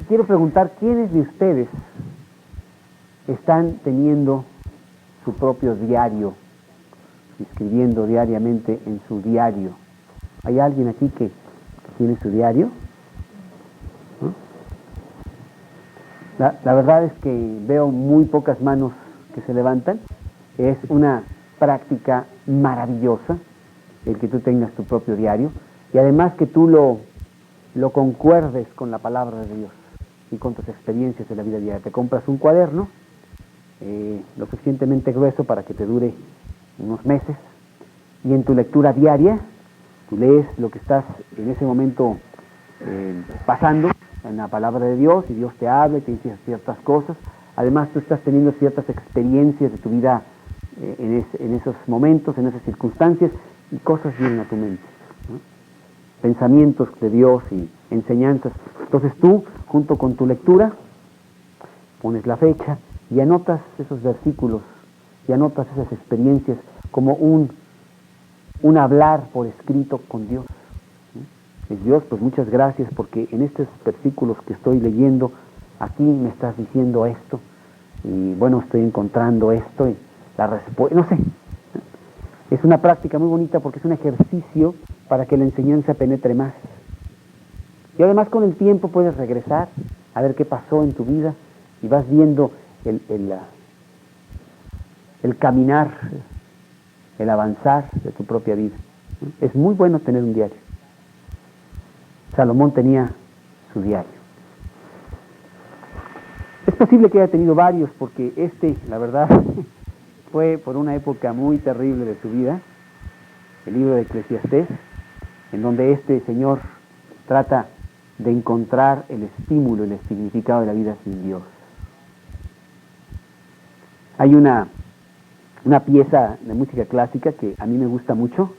quiero preguntar, ¿quiénes de ustedes están teniendo su propio diario, escribiendo diariamente en su diario? ¿Hay alguien aquí que tiene su diario? ¿No? La verdad es que veo muy pocas manos que se levantan. Es una práctica maravillosa el que tú tengas tu propio diario, y además que tú lo concuerdes con la palabra de Dios y con tus experiencias de la vida diaria. Te compras un cuaderno lo suficientemente grueso para que te dure unos meses, y en tu lectura diaria tú lees lo que estás en ese momento pasando en la palabra de Dios, y Dios te habla y te dice ciertas cosas. Además tú estás teniendo ciertas experiencias de tu vida en esos momentos, en esas circunstancias, y cosas vienen a tu mente, ¿no? Pensamientos de Dios y enseñanzas. Entonces tú, junto con tu lectura, pones la fecha y anotas esos versículos y anotas esas experiencias como un hablar por escrito con Dios, ¿no? Dios, pues muchas gracias porque en estos versículos que estoy leyendo, aquí me estás diciendo esto, y bueno, estoy encontrando esto, y la respuesta, no sé. Es una práctica muy bonita porque es un ejercicio para que la enseñanza penetre más. Y además con el tiempo puedes regresar a ver qué pasó en tu vida y vas viendo el caminar, el avanzar de tu propia vida. Es muy bueno tener un diario. Salomón tenía su diario. Es posible que haya tenido varios porque la verdad, fue por una época muy terrible de su vida, el libro de Eclesiastés, en donde este señor trata de encontrar el estímulo, el significado de la vida sin Dios. Hay una pieza de música clásica que a mí me gusta mucho,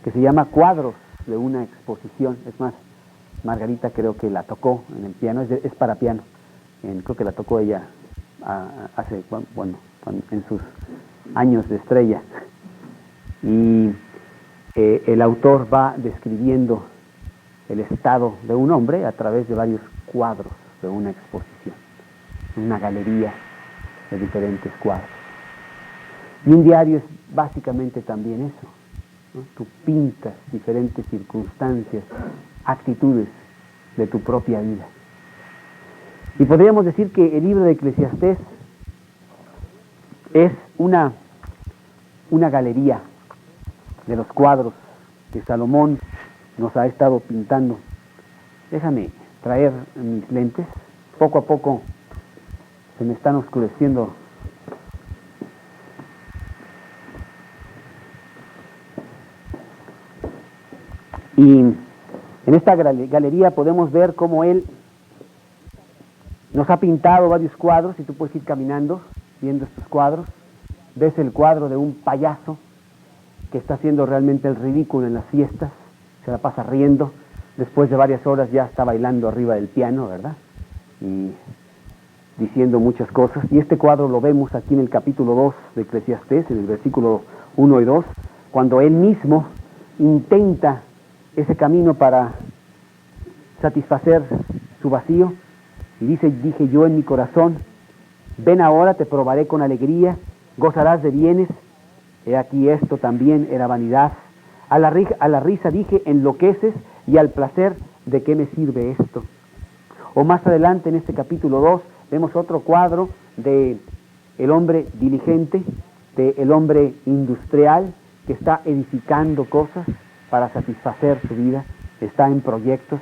que se llama Cuadros de una exposición. Es más, Margarita creo que la tocó en el piano, es para piano. Creo que la tocó ella hace, bueno, en sus años de estrella. Y el autor va describiendo el estado de un hombre a través de varios cuadros de una exposición, una galería de diferentes cuadros. Y un diario es básicamente también eso, ¿no? Tú pintas diferentes circunstancias, actitudes de tu propia vida. Y podríamos decir que el libro de Eclesiastés es una galería de los cuadros que Salomón nos ha estado pintando. Déjame traer mis lentes. Poco a poco se me están oscureciendo y en esta galería podemos ver cómo él nos ha pintado varios cuadros, y tú puedes ir caminando viendo estos cuadros. Ves el cuadro de un payaso que está haciendo realmente el ridículo en las fiestas, se la pasa riendo, después de varias horas ya está bailando arriba del piano, ¿verdad? Y diciendo muchas cosas. Y este cuadro lo vemos aquí en el capítulo 2 de Eclesiastés, en el versículo 1 y 2, cuando él mismo intenta ese camino para satisfacer su vacío, y dije yo en mi corazón, ven ahora, te probaré con alegría, gozarás de bienes. He aquí esto también era vanidad. A la risa dije, enloqueces, y al placer, ¿de qué me sirve esto? O más adelante en este capítulo 2 vemos otro cuadro de el hombre diligente, de el hombre industrial que está edificando cosas para satisfacer su vida, está en proyectos.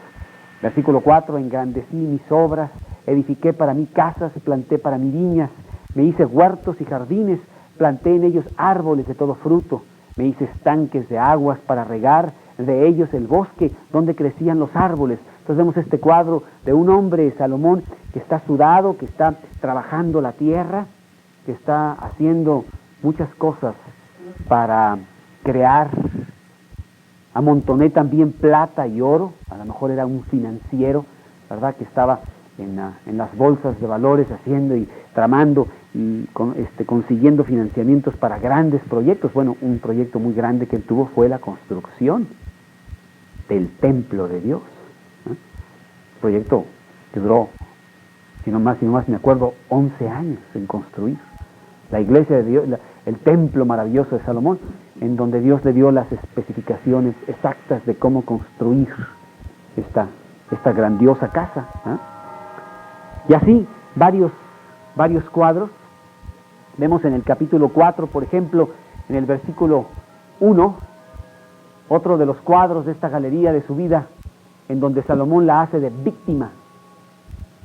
Versículo 4, engrandecí mis obras, edifiqué para mí casas, planté para mí viñas, me hice huertos y jardines, planté en ellos árboles de todo fruto, me hice estanques de aguas para regar de ellos el bosque donde crecían los árboles. Entonces vemos este cuadro de un hombre, Salomón, que está sudado, que está trabajando la tierra, que está haciendo muchas cosas para crear. Amontoné también plata y oro, a lo mejor era un financiero, ¿verdad?, que estaba en las bolsas de valores haciendo y tramando y consiguiendo financiamientos para grandes proyectos. Bueno, un proyecto muy grande que él tuvo fue la construcción del templo de Dios, ¿no? Proyecto que duró, si no más me acuerdo, 11 años en construir. La iglesia de Dios, el templo maravilloso de Salomón, en donde Dios le dio las especificaciones exactas de cómo construir esta grandiosa casa. Y así, varios cuadros. Vemos en el capítulo 4, por ejemplo, en el versículo 1, otro de los cuadros de esta galería de su vida, en donde Salomón la hace de víctima,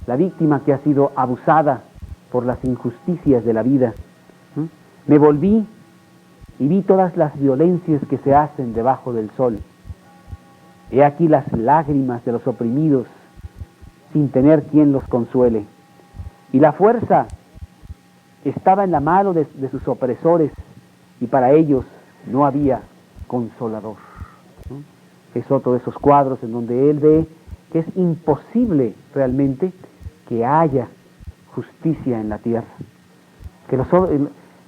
la víctima que ha sido abusada por las injusticias de la vida. Me volví y vi todas las violencias que se hacen debajo del sol. He aquí las lágrimas de los oprimidos, sin tener quien los consuele. Y la fuerza estaba en la mano de sus opresores, y para ellos no había consolador. Es otro de esos cuadros en donde él ve que es imposible realmente que haya justicia en la tierra. Que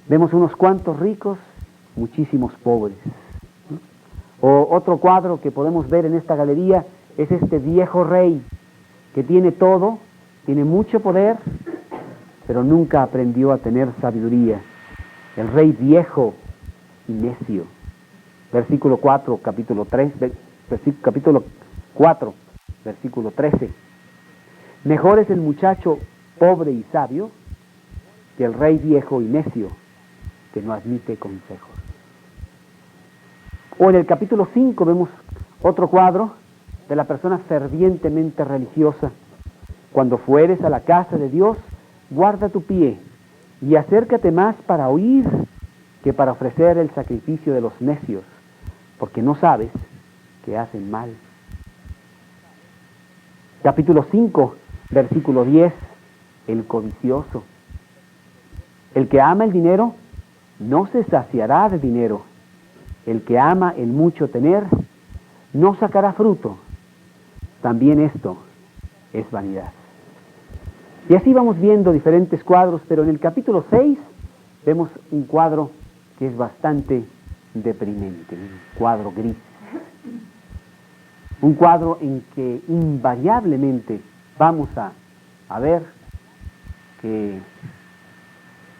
vemos unos cuantos ricos, muchísimos pobres. O otro cuadro que podemos ver en esta galería es este viejo rey que tiene todo, tiene mucho poder, pero nunca aprendió a tener sabiduría. El rey viejo y necio. Versículo 4, capítulo 4, versículo 13. Mejor es el muchacho pobre y sabio que el rey viejo y necio que no admite consejos. O en el capítulo 5 vemos otro cuadro de la persona fervientemente religiosa. Cuando fueres a la casa de Dios, guarda tu pie y acércate más para oír que para ofrecer el sacrificio de los necios, porque no sabes que hacen mal. Capítulo 5, versículo 10, el codicioso. El que ama el dinero no se saciará de dinero. El que ama el mucho tener no sacará fruto. También esto es vanidad. Y así vamos viendo diferentes cuadros, pero en el capítulo 6 vemos un cuadro que es bastante deprimente, un cuadro gris. Un cuadro en que invariablemente vamos a ver que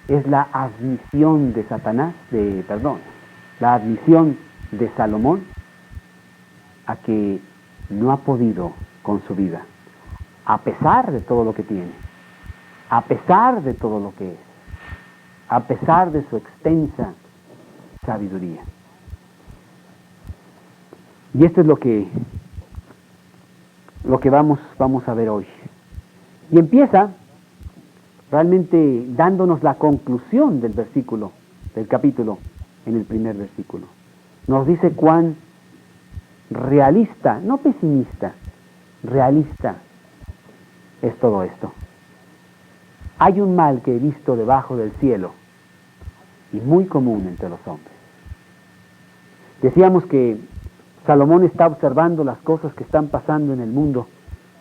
es la admisión de la admisión de Salomón a que no ha podido con su vida, a pesar de todo lo que tiene, a pesar de todo lo que es, a pesar de su extensa sabiduría. Y esto es lo que vamos a ver hoy. Y empieza realmente dándonos la conclusión del capítulo, en el primer versículo. Nos dice cuán realista, no pesimista, realista es todo esto. Hay un mal que he visto debajo del cielo y muy común entre los hombres. Decíamos que Salomón está observando las cosas que están pasando en el mundo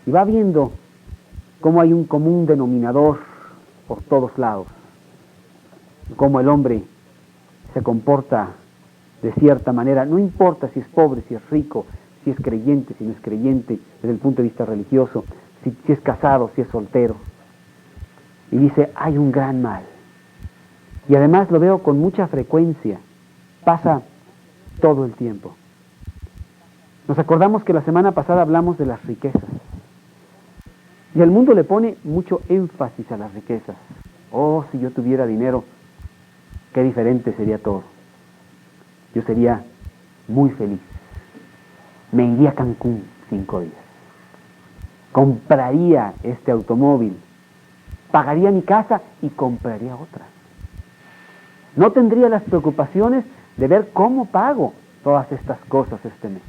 y va viendo cómo hay un común denominador por todos lados, cómo el hombre se comporta de cierta manera, no importa si es pobre, si es rico, si es creyente, si no es creyente, desde el punto de vista religioso, si es casado, si es soltero. Y dice, hay un gran mal. Y además lo veo con mucha frecuencia, pasa todo el tiempo. Nos acordamos que la semana pasada hablamos de las riquezas. Y el mundo le pone mucho énfasis a las riquezas. Oh, si yo tuviera dinero, qué diferente sería todo. Yo sería muy feliz. Me iría a Cancún 5 días. Compraría este automóvil. Pagaría mi casa y compraría otra. No tendría las preocupaciones de ver cómo pago todas estas cosas este mes.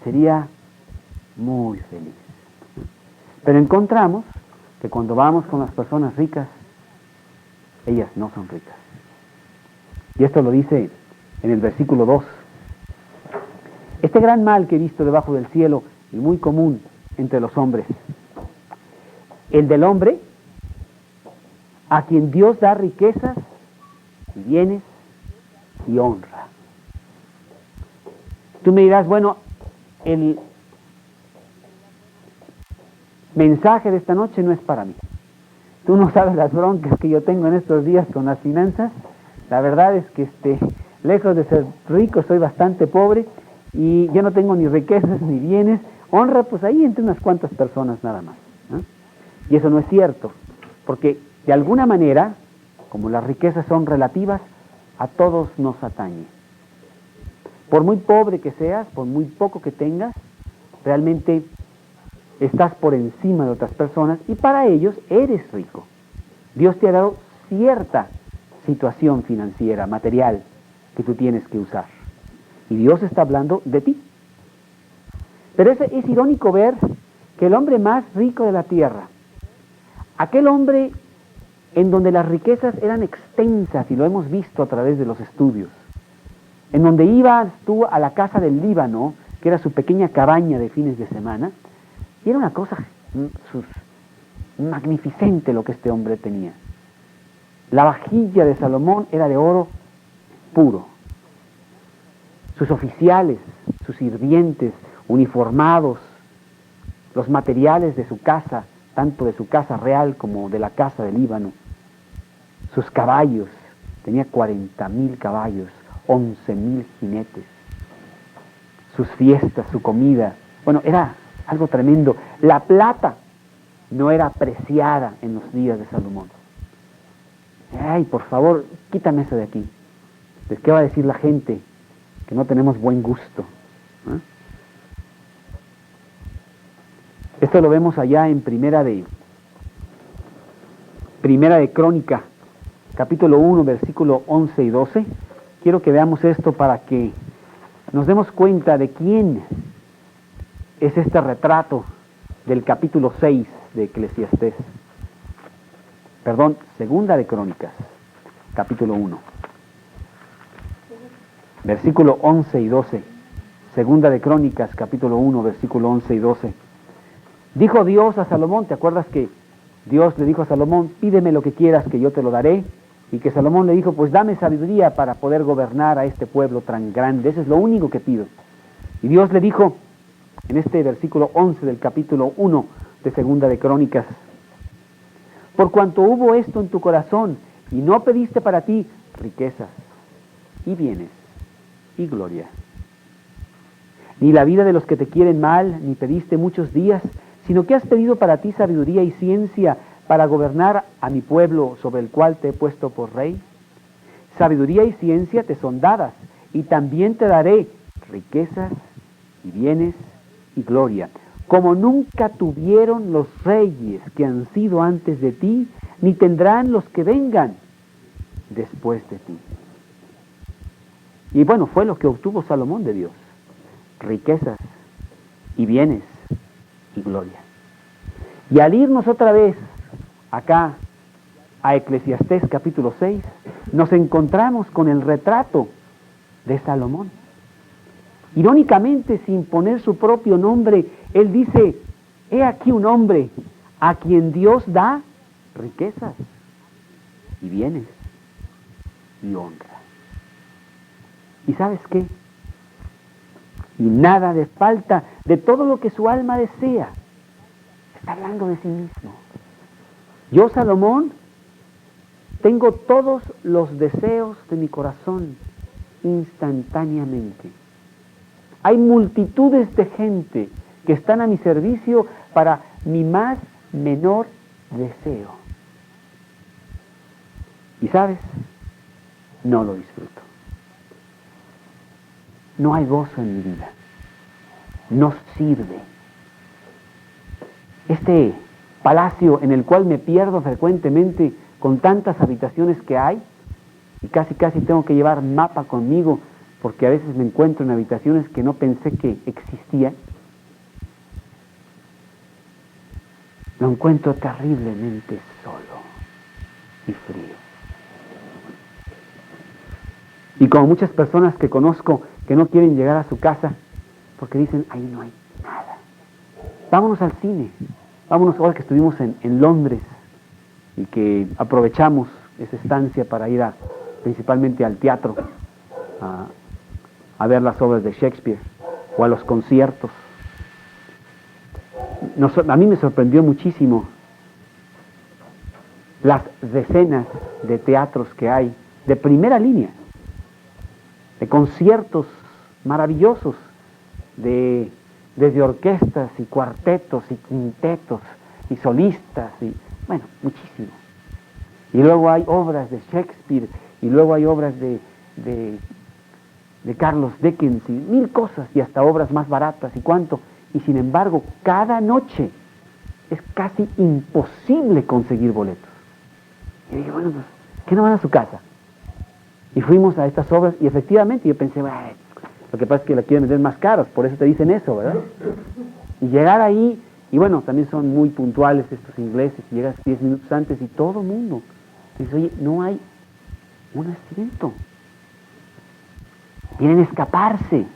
Sería muy feliz. Pero encontramos que cuando vamos con las personas ricas, ellas no son ricas. Y esto lo dice en el versículo 2. Este gran mal que he visto debajo del cielo y muy común entre los hombres, el del hombre a quien Dios da riquezas y bienes y honra. Tú me dirás, bueno, mensaje de esta noche no es para mí. Tú no sabes las broncas que yo tengo en estos días con las finanzas. La verdad es que lejos de ser rico, soy bastante pobre y yo no tengo ni riquezas ni bienes. Honra, pues ahí entre unas cuantas personas nada más, ¿no? Y eso no es cierto, porque de alguna manera, como las riquezas son relativas, a todos nos atañe. Por muy pobre que seas, por muy poco que tengas, realmente estás por encima de otras personas y para ellos eres rico. Dios te ha dado cierta situación financiera, material, que tú tienes que usar. Y Dios está hablando de ti. Pero es irónico ver que el hombre más rico de la tierra, aquel hombre en donde las riquezas eran extensas, y lo hemos visto a través de los estudios, en donde ibas tú a la casa del Líbano, que era su pequeña cabaña de fines de semana, y era una cosa magnificente lo que este hombre tenía. La vajilla de Salomón era de oro puro. Sus oficiales, sus sirvientes, uniformados, los materiales de su casa, tanto de su casa real como de la casa del Líbano, sus caballos, tenía 40,000 caballos, 11,000 jinetes, sus fiestas, su comida, bueno, era algo tremendo. La plata no era apreciada en los días de Salomón. Ay, por favor, quítame eso de aquí. ¿De qué va a decir la gente? Que no tenemos buen gusto, ¿eh? Esto lo vemos allá en Primera de Crónica, capítulo 1, versículo 11 y 12. Quiero que veamos esto para que nos demos cuenta de quién es este retrato del capítulo 6 de Eclesiastés. Perdón, Segunda de Crónicas, capítulo 1. Versículo 11 y 12. Segunda de Crónicas, capítulo 1, versículo 11 y 12. Dijo Dios a Salomón, ¿te acuerdas que Dios le dijo a Salomón, pídeme lo que quieras que yo te lo daré? Y que Salomón le dijo, pues dame sabiduría para poder gobernar a este pueblo tan grande, eso es lo único que pido. Y Dios le dijo, en este versículo 11 del capítulo 1 de Segunda de Crónicas, por cuanto hubo esto en tu corazón y no pediste para ti riquezas y bienes y gloria, ni la vida de los que te quieren mal, ni pediste muchos días, sino que has pedido para ti sabiduría y ciencia para gobernar a mi pueblo sobre el cual te he puesto por rey. Sabiduría y ciencia te son dadas, y también te daré riquezas y bienes y gloria, como nunca tuvieron los reyes que han sido antes de ti, ni tendrán los que vengan después de ti. Y bueno, fue lo que obtuvo Salomón de Dios, riquezas y bienes y gloria. Y al irnos otra vez acá a Eclesiastés capítulo 6, nos encontramos con el retrato de Salomón. Irónicamente, sin poner su propio nombre, él dice, he aquí un hombre a quien Dios da riquezas y bienes y honra. ¿Y sabes qué? Y nada de falta de todo lo que su alma desea. Está hablando de sí mismo. Yo, Salomón, tengo todos los deseos de mi corazón instantáneamente. Hay multitudes de gente que están a mi servicio para mi más menor deseo. ¿Y sabes? No lo disfruto. No hay gozo en mi vida. No sirve. Este palacio en el cual me pierdo frecuentemente con tantas habitaciones que hay, y casi tengo que llevar mapa conmigo, porque a veces me encuentro en habitaciones que no pensé que existían. Lo encuentro terriblemente solo y frío. Y como muchas personas que conozco que no quieren llegar a su casa porque dicen, ahí no hay nada. Vámonos al cine. Vámonos ahora que estuvimos en Londres y que aprovechamos esa estancia para ir principalmente al teatro a ver las obras de Shakespeare o a los conciertos. A mí me sorprendió muchísimo las decenas de teatros que hay de primera línea, de conciertos maravillosos, desde orquestas y cuartetos y quintetos y solistas, y bueno, muchísimo. Y luego hay obras de Shakespeare, y luego hay obras de Carlos Dickens, y mil cosas, y hasta obras más baratas y cuánto. Y sin embargo, cada noche es casi imposible conseguir boletos. Y dije, bueno, pues, ¿qué no van a su casa? Y fuimos a estas obras, y efectivamente yo pensé, bueno, lo que pasa es que la quieren vender más caros, por eso te dicen eso, ¿verdad? Y llegar ahí, y bueno, también son muy puntuales estos ingleses, llegas 10 minutos antes y todo el mundo dice, oye, no hay un asiento. Quieren escaparse,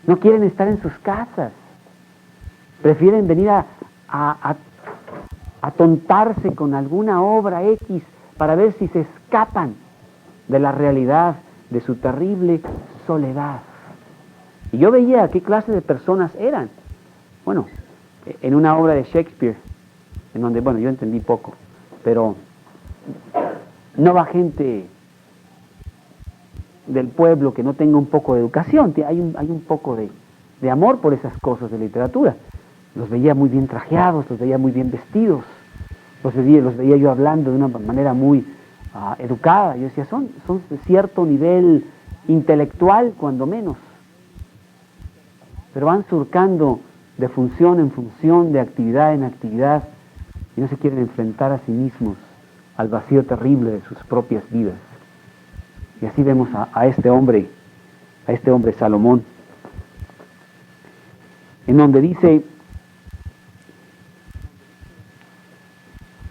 no quieren estar en sus casas, prefieren venir a atontarse con alguna obra X para ver si se escapan de la realidad de su terrible soledad. Y yo veía qué clase de personas eran. Bueno, en una obra de Shakespeare, en donde, bueno, yo entendí poco, pero no va gente del pueblo que no tenga un poco de educación, hay un poco de amor por esas cosas de literatura. Los veía muy bien trajeados, los veía muy bien vestidos, los veía yo hablando de una manera muy educada. Yo decía, son de cierto nivel intelectual, cuando menos, pero van surcando de función en función, de actividad en actividad, y no se quieren enfrentar a sí mismos al vacío terrible de sus propias vidas. Y así vemos a este hombre Salomón, en donde dice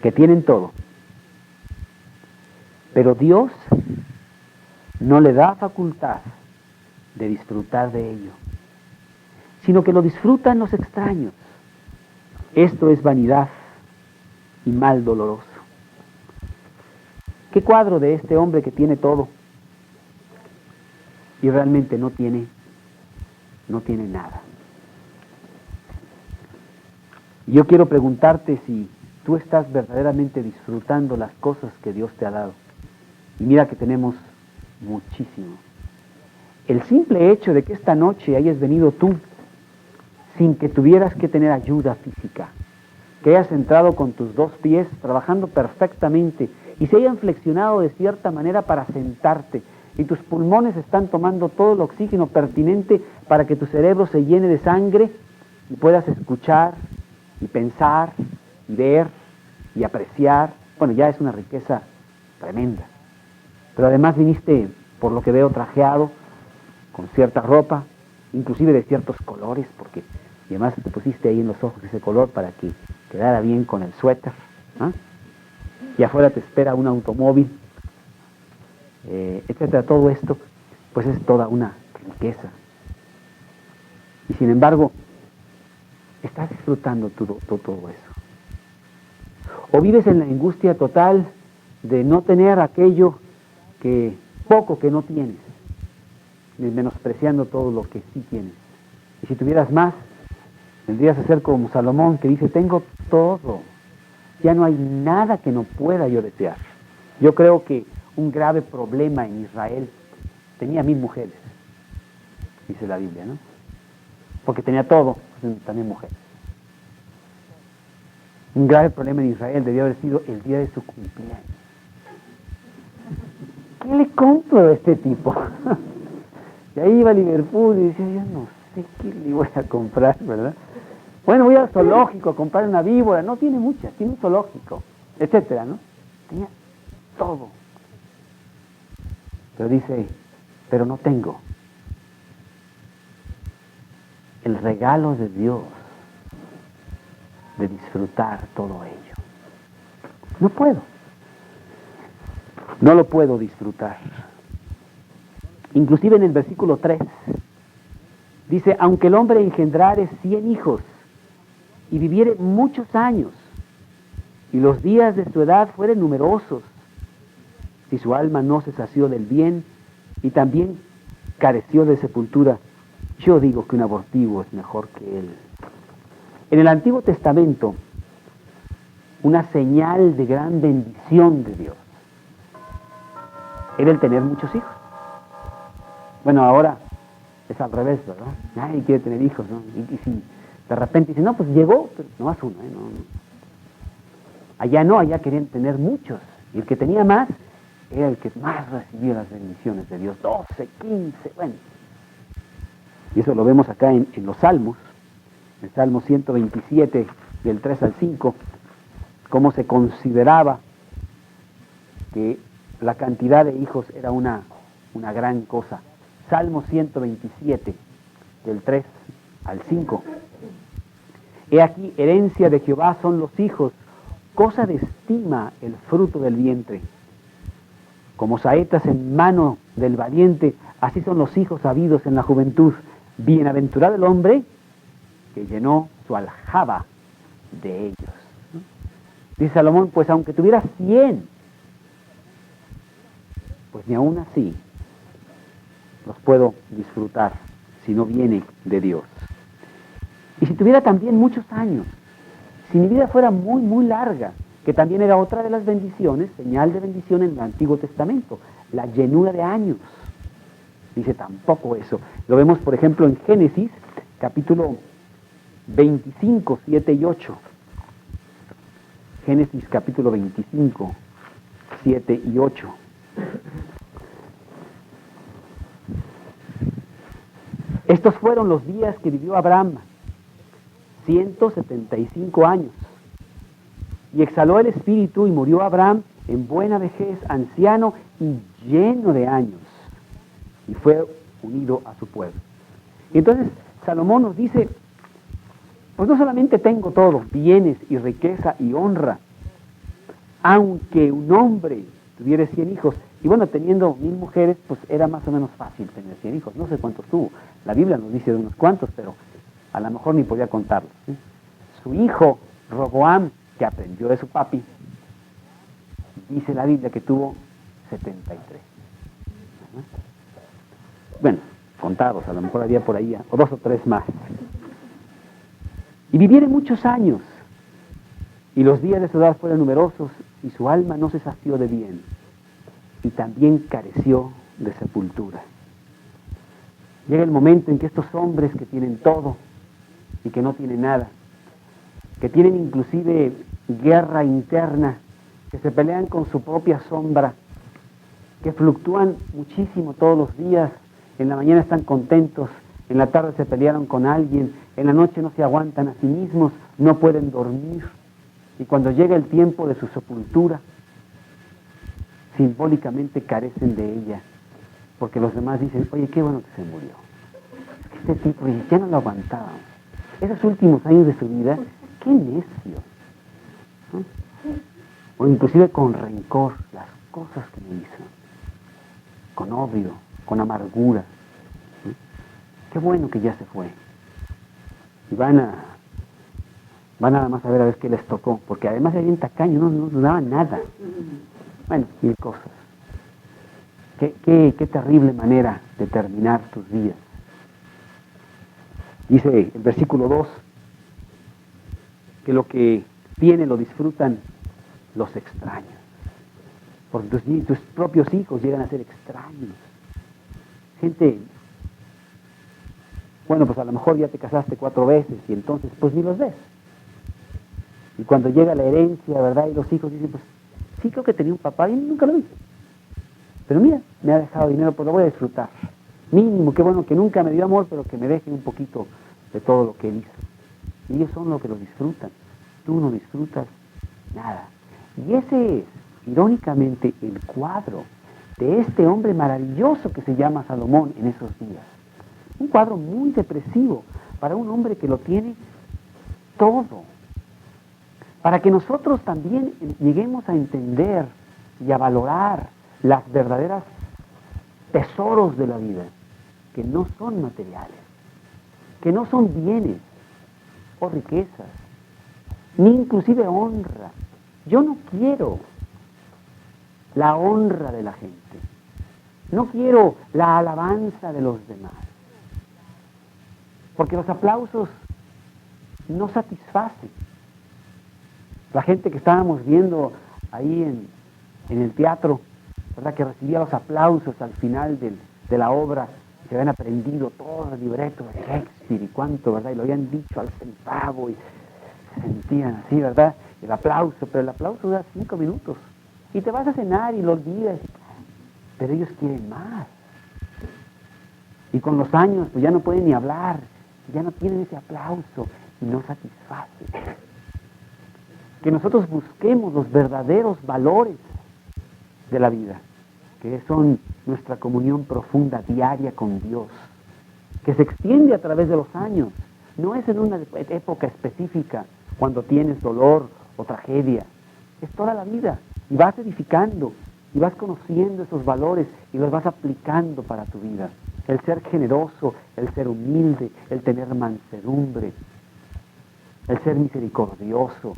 que tienen todo, pero Dios no le da facultad de disfrutar de ello, sino que lo disfrutan los extraños. Esto es vanidad y mal doloroso. ¿Qué cuadro de este hombre que tiene todo y realmente no tiene nada? Yo quiero preguntarte si tú estás verdaderamente disfrutando las cosas que Dios te ha dado. Y mira que tenemos muchísimo. El simple hecho de que esta noche hayas venido tú sin que tuvieras que tener ayuda física, que hayas entrado con tus dos pies trabajando perfectamente y se hayan flexionado de cierta manera para sentarte, y tus pulmones están tomando todo el oxígeno pertinente para que tu cerebro se llene de sangre y puedas escuchar y pensar y ver y apreciar. Bueno, ya es una riqueza tremenda. Pero además viniste, por lo que veo, trajeado, con cierta ropa, inclusive de ciertos colores, y además te pusiste ahí en los ojos ese color para que quedara bien con el suéter, ¿ah? Y afuera te espera un automóvil, etcétera. Todo esto, pues es toda una riqueza. Y sin embargo, estás disfrutando todo eso. O vives en la angustia total de no tener aquello poco que no tienes, menospreciando todo lo que sí tienes. Y si tuvieras más, tendrías a ser como Salomón, que dice, tengo todo, ya no hay nada que no pueda yo desear. Yo creo que un grave problema en Israel, tenía 1000 mujeres, dice la Biblia, ¿no? Porque tenía todo, también mujeres. Un grave problema en Israel debió haber sido el día de su cumpleaños. ¿Qué le compro a este tipo? Y ahí iba a Liverpool y decía, yo no sé qué le voy a comprar, ¿verdad? Bueno, voy al zoológico a comprar una víbora. No tiene muchas, tiene un zoológico, etcétera, ¿no? Tenía todo. Pero dice, pero no tengo el regalo de Dios de disfrutar todo ello. No puedo. No lo puedo disfrutar. Inclusive en el versículo 3 dice, aunque el hombre engendrare 100 hijos y viviere muchos años, y los días de su edad fueren numerosos, si su alma no se sació del bien y también careció de sepultura, yo digo que un abortivo es mejor que él. En el Antiguo Testamento, una señal de gran bendición de Dios era el tener muchos hijos. Bueno, ahora es al revés, ¿verdad? Nadie quiere tener hijos, ¿no? Y si de repente dicen, no, pues llegó, pero no más uno, no. Allá no, allá querían tener muchos. Y el que tenía más era el que más recibía las bendiciones de Dios. 12, 15, bueno. Y eso lo vemos acá en los Salmos, en el Salmo 127, del 3 al 5, cómo se consideraba que la cantidad de hijos era una gran cosa. Salmo 127, del 3 al 5. He aquí, herencia de Jehová son los hijos, cosa de estima el fruto del vientre. Como saetas en mano del valiente, así son los hijos habidos en la juventud. Bienaventurado el hombre que llenó su aljaba de ellos. Dice Salomón, pues aunque tuviera 100, pues ni aún así los puedo disfrutar si no viene de Dios. Y si tuviera también muchos años, si mi vida fuera muy, muy larga, que también era otra de las bendiciones, señal de bendición en el Antiguo Testamento, la llenura de años. Dice tampoco eso. Lo vemos, por ejemplo, en Génesis, capítulo 25, 7 y 8. Génesis, capítulo 25, 7 y 8. Estos fueron los días que vivió Abraham, 175 años. Y exhaló el espíritu y murió Abraham en buena vejez, anciano y lleno de años. Y fue unido a su pueblo. Y entonces Salomón nos dice, pues no solamente tengo todo, bienes y riqueza y honra, aunque un hombre tuviera 100 hijos, y bueno, teniendo 1000 mujeres, pues era más o menos fácil tener 100 hijos, no sé cuántos tuvo, la Biblia nos dice de unos cuantos, pero a lo mejor ni podía contarlos, ¿sí? Su hijo, Roboam, que aprendió de su papi, dice la Biblia que tuvo 73. Bueno, contados, a lo mejor había por ahí, o 2 o 3 más. Y vivieron muchos años, y los días de su edad fueron numerosos, y su alma no se sació de bien, y también careció de sepultura. Llega el momento en que estos hombres que tienen todo, y que no tienen nada, que tienen inclusive guerra interna, que se pelean con su propia sombra, que fluctúan muchísimo todos los días, en la mañana están contentos, en la tarde se pelearon con alguien, en la noche no se aguantan a sí mismos, no pueden dormir, y cuando llega el tiempo de su sepultura, simbólicamente carecen de ella, porque los demás dicen, oye, qué bueno que se murió, es que este tipo ya no lo aguantábamos, esos últimos años de su vida, qué necio, ¿no? O inclusive con rencor, las cosas que me hizo, con odio, con amargura, ¿sí? Qué bueno que ya se fue. Y van nada más a ver qué les tocó, porque además era bien tacaño, no nos daban nada. Bueno, 1000 cosas. Qué terrible manera de terminar tus días. Dice el versículo 2, que lo que tiene lo disfrutan los extraños. Porque tus propios hijos llegan a ser extraños. Gente, bueno, pues a lo mejor ya te casaste 4 veces y entonces pues ni los ves. Y cuando llega la herencia, ¿verdad? Y los hijos dicen, pues sí, creo que tenía un papá y nunca lo vi. Pero mira, me ha dejado dinero, pues lo voy a disfrutar. Mínimo, qué bueno que nunca me dio amor, pero que me deje un poquito de todo lo que él hizo. Y ellos son los que lo disfrutan. Tú no disfrutas nada. Y ese es, irónicamente, el cuadro de este hombre maravilloso que se llama Salomón en esos días. Un cuadro muy depresivo para un hombre que lo tiene todo. Para que nosotros también lleguemos a entender y a valorar las verdaderas tesoros de la vida, que no son materiales, que no son bienes o riquezas, ni inclusive honra. Yo no quiero la honra de la gente, no quiero la alabanza de los demás, porque los aplausos no satisface. La gente que estábamos viendo ahí en el teatro, ¿verdad?, que recibía los aplausos al final de la obra, que habían aprendido todo el libreto de Shakespeare y cuánto, ¿verdad?, y lo habían dicho al centavo y se sentían así, ¿verdad?, el aplauso, pero el aplauso dura 5 minutos y te vas a cenar y lo olvidas, pero ellos quieren más. Y con los años pues ya no pueden ni hablar, ya no tienen ese aplauso y no satisface. Que nosotros busquemos los verdaderos valores de la vida, que son nuestra comunión profunda diaria con Dios, que se extiende a través de los años, no es en una época específica, cuando tienes dolor o tragedia, es toda la vida, y vas edificando, y vas conociendo esos valores, y los vas aplicando para tu vida. El ser generoso, el ser humilde, el tener mansedumbre, el ser misericordioso,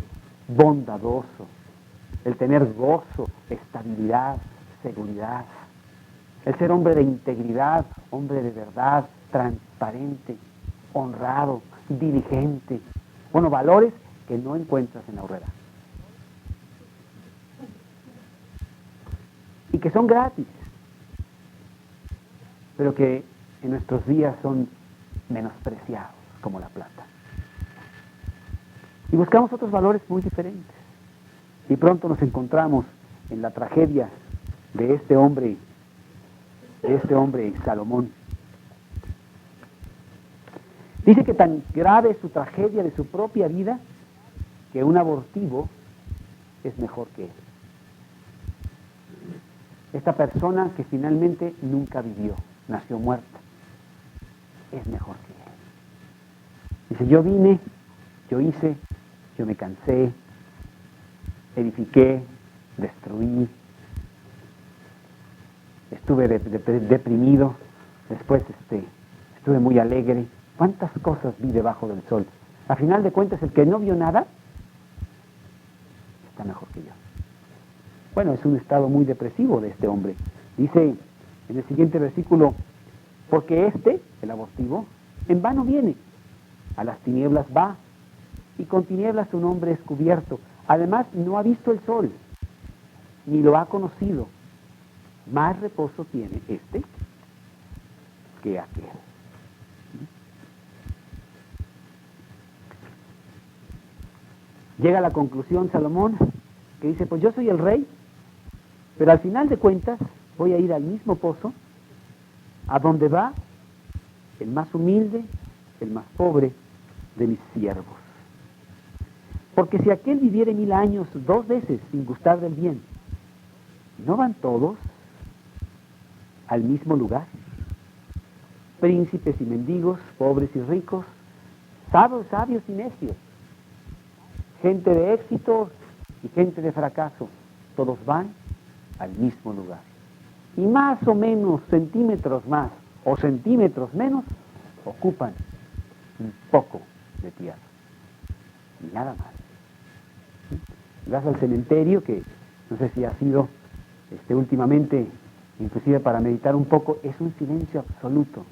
bondadoso, el tener gozo, estabilidad, seguridad, el ser hombre de integridad, hombre de verdad, transparente, honrado, diligente. Bueno, valores que no encuentras en la Aurrera. Y que son gratis, pero que en nuestros días son menospreciados, como la plata. Y buscamos otros valores muy diferentes. Y pronto nos encontramos en la tragedia de este hombre Salomón. Dice que tan grave es su tragedia de su propia vida que un abortivo es mejor que él. Esta persona que finalmente nunca vivió, nació muerta, es mejor que él. Dice, yo vine, yo hice, yo me cansé, edifiqué, destruí, estuve deprimido, después estuve muy alegre. ¿Cuántas cosas vi debajo del sol? A final de cuentas, el que no vio nada está mejor que yo. Bueno, es un estado muy depresivo de este hombre. Dice en el siguiente versículo, porque el abortivo, en vano viene, a las tinieblas va, y con tinieblas su nombre es cubierto. Además, no ha visto el sol, ni lo ha conocido. Más reposo tiene que aquel. Llega a la conclusión Salomón, que dice, pues yo soy el rey, pero al final de cuentas voy a ir al mismo pozo, a donde va el más humilde, el más pobre de mis siervos. Porque si aquel viviere 1000 años 2 veces sin gustar del bien, ¿no van todos al mismo lugar? Príncipes y mendigos, pobres y ricos, sabios y necios, gente de éxito y gente de fracaso, todos van al mismo lugar. Y más o menos centímetros más o centímetros menos ocupan un poco de tierra. Y nada más. Vas al cementerio, que no sé si ha sido últimamente, inclusive para meditar un poco, es un silencio absoluto.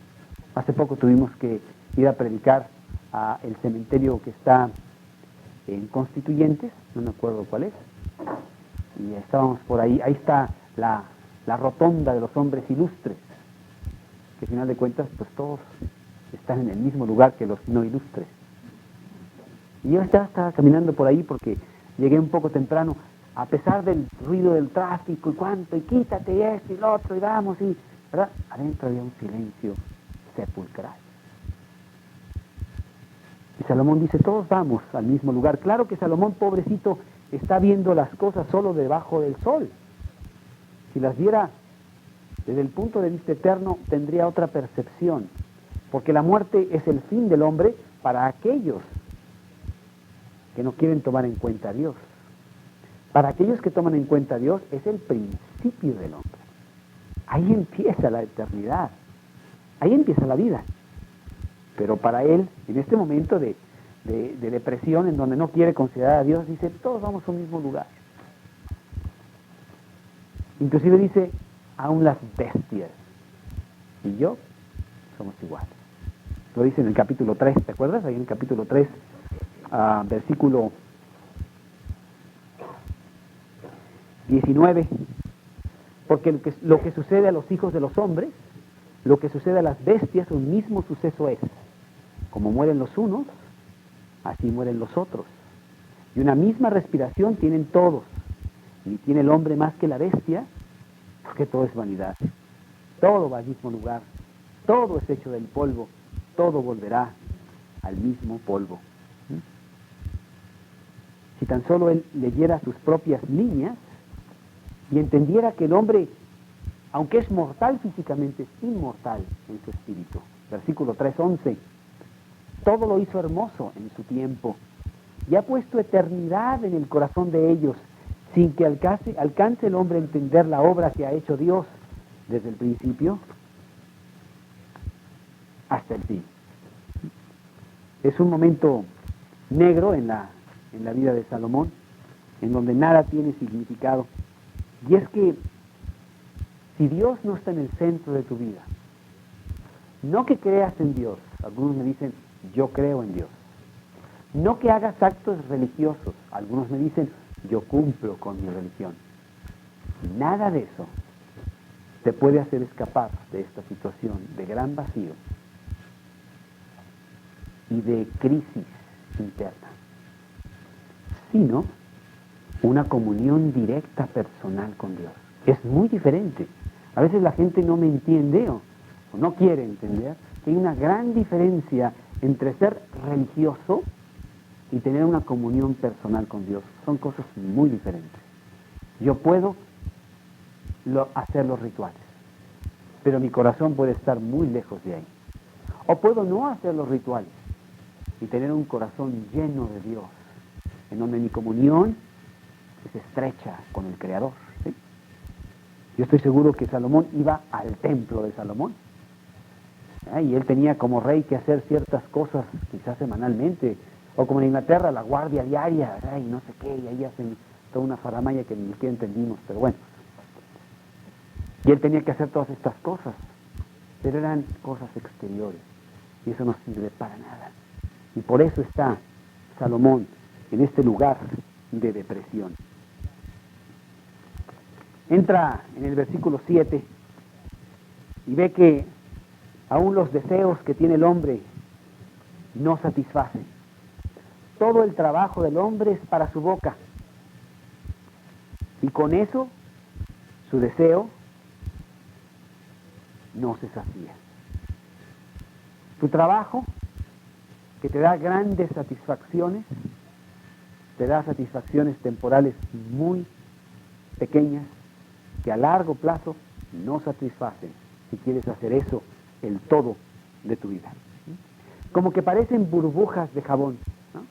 Hace poco tuvimos que ir a predicar a el cementerio que está en Constituyentes, no me acuerdo cuál es, y estábamos por ahí está la rotonda de los hombres ilustres, que al final de cuentas pues todos están en el mismo lugar que los no ilustres. Y yo estaba caminando por ahí porque llegué un poco temprano, a pesar del ruido del tráfico y cuánto, y quítate y esto y lo otro, y vamos, y ¿verdad? Adentro había un silencio sepulcral. Y Salomón dice, todos vamos al mismo lugar. Claro que Salomón, pobrecito, está viendo las cosas solo debajo del sol. Si las viera desde el punto de vista eterno, tendría otra percepción. Porque la muerte es el fin del hombre para aquellos que no quieren tomar en cuenta a Dios. Para aquellos que toman en cuenta a Dios, es el principio del hombre. Ahí empieza la eternidad. Ahí empieza la vida. Pero para él, en este momento de depresión, en donde no quiere considerar a Dios, dice, todos vamos a un mismo lugar. Inclusive dice, aún las bestias y yo somos iguales. Lo dice en el capítulo 3, ¿te acuerdas? Ahí en el capítulo 3, versículo 19, porque lo que sucede a los hijos de los hombres, lo que sucede a las bestias, un mismo suceso es. Como mueren los unos, así mueren los otros. Y una misma respiración tienen todos. Ni tiene el hombre más que la bestia, porque todo es vanidad. Todo va al mismo lugar. Todo es hecho del polvo. Todo volverá al mismo polvo. Si tan solo él leyera sus propias líneas y entendiera que el hombre, aunque es mortal físicamente, es inmortal en su espíritu. Versículo 3:11. Todo lo hizo hermoso en su tiempo y ha puesto eternidad en el corazón de ellos, sin que alcance el hombre a entender la obra que ha hecho Dios desde el principio hasta el fin. Es un momento negro en la vida de Salomón, en donde nada tiene significado. Y es que si Dios no está en el centro de tu vida, no que creas en Dios, algunos me dicen, yo creo en Dios. No que hagas actos religiosos, algunos me dicen, yo cumplo con mi religión. Nada de eso te puede hacer escapar de esta situación de gran vacío y de crisis interna, sino una comunión directa personal con Dios. Es muy diferente. A veces la gente no me entiende o no quiere entender que hay una gran diferencia entre ser religioso y tener una comunión personal con Dios. Son cosas muy diferentes. Yo puedo hacer los rituales, pero mi corazón puede estar muy lejos de ahí. O puedo no hacer los rituales y tener un corazón lleno de Dios, en donde mi comunión es estrecha con el Creador, ¿sí? Yo estoy seguro que Salomón iba al templo de Salomón, y él tenía como rey que hacer ciertas cosas, quizás semanalmente, o como en Inglaterra, la guardia diaria, y no sé qué, y ahí hacen toda una faramaya que ni siquiera entendimos, pero bueno. Y él tenía que hacer todas estas cosas, pero eran cosas exteriores, y eso no sirve para nada. Y por eso está Salomón en este lugar de depresión. Entra en el versículo 7 y ve que aún los deseos que tiene el hombre no satisfacen. Todo el trabajo del hombre es para su boca. Y con eso, su deseo no se sacía. Tu trabajo, que te da grandes satisfacciones, te da satisfacciones temporales muy pequeñas, que a largo plazo no satisfacen si quieres hacer eso el todo de tu vida. Como que parecen burbujas de jabón, ¿no?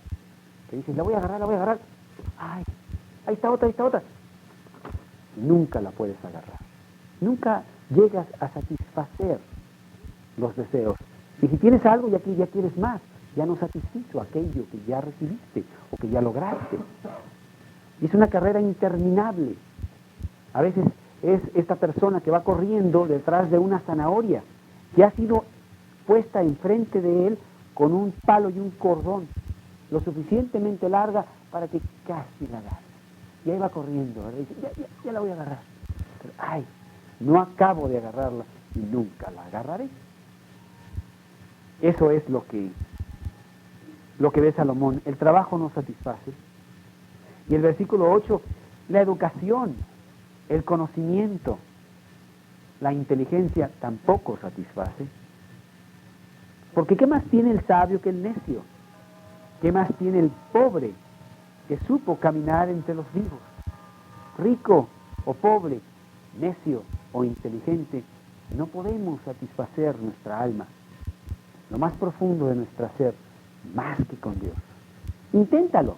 Que dices, la voy a agarrar. Ay, ahí está otra. Nunca la puedes agarrar. Nunca llegas a satisfacer los deseos. Y si tienes algo y aquí ya quieres más, ya no satisfizo aquello que ya recibiste o que ya lograste. Y es una carrera interminable. A veces es esta persona que va corriendo detrás de una zanahoria que ha sido puesta enfrente de él con un palo y un cordón lo suficientemente larga para que casi la agarre. Y ahí va corriendo, ¿verdad? Y dice, ya la voy a agarrar. Pero, ay, no acabo de agarrarla y nunca la agarraré. Eso es lo que ve Salomón. El trabajo no satisface. Y el versículo 8, la educación, el conocimiento, la inteligencia tampoco satisface. Porque ¿qué más tiene el sabio que el necio? ¿Qué más tiene el pobre que supo caminar entre los vivos? Rico o pobre, necio o inteligente, no podemos satisfacer nuestra alma, lo más profundo de nuestra ser, más que con Dios. Inténtalo.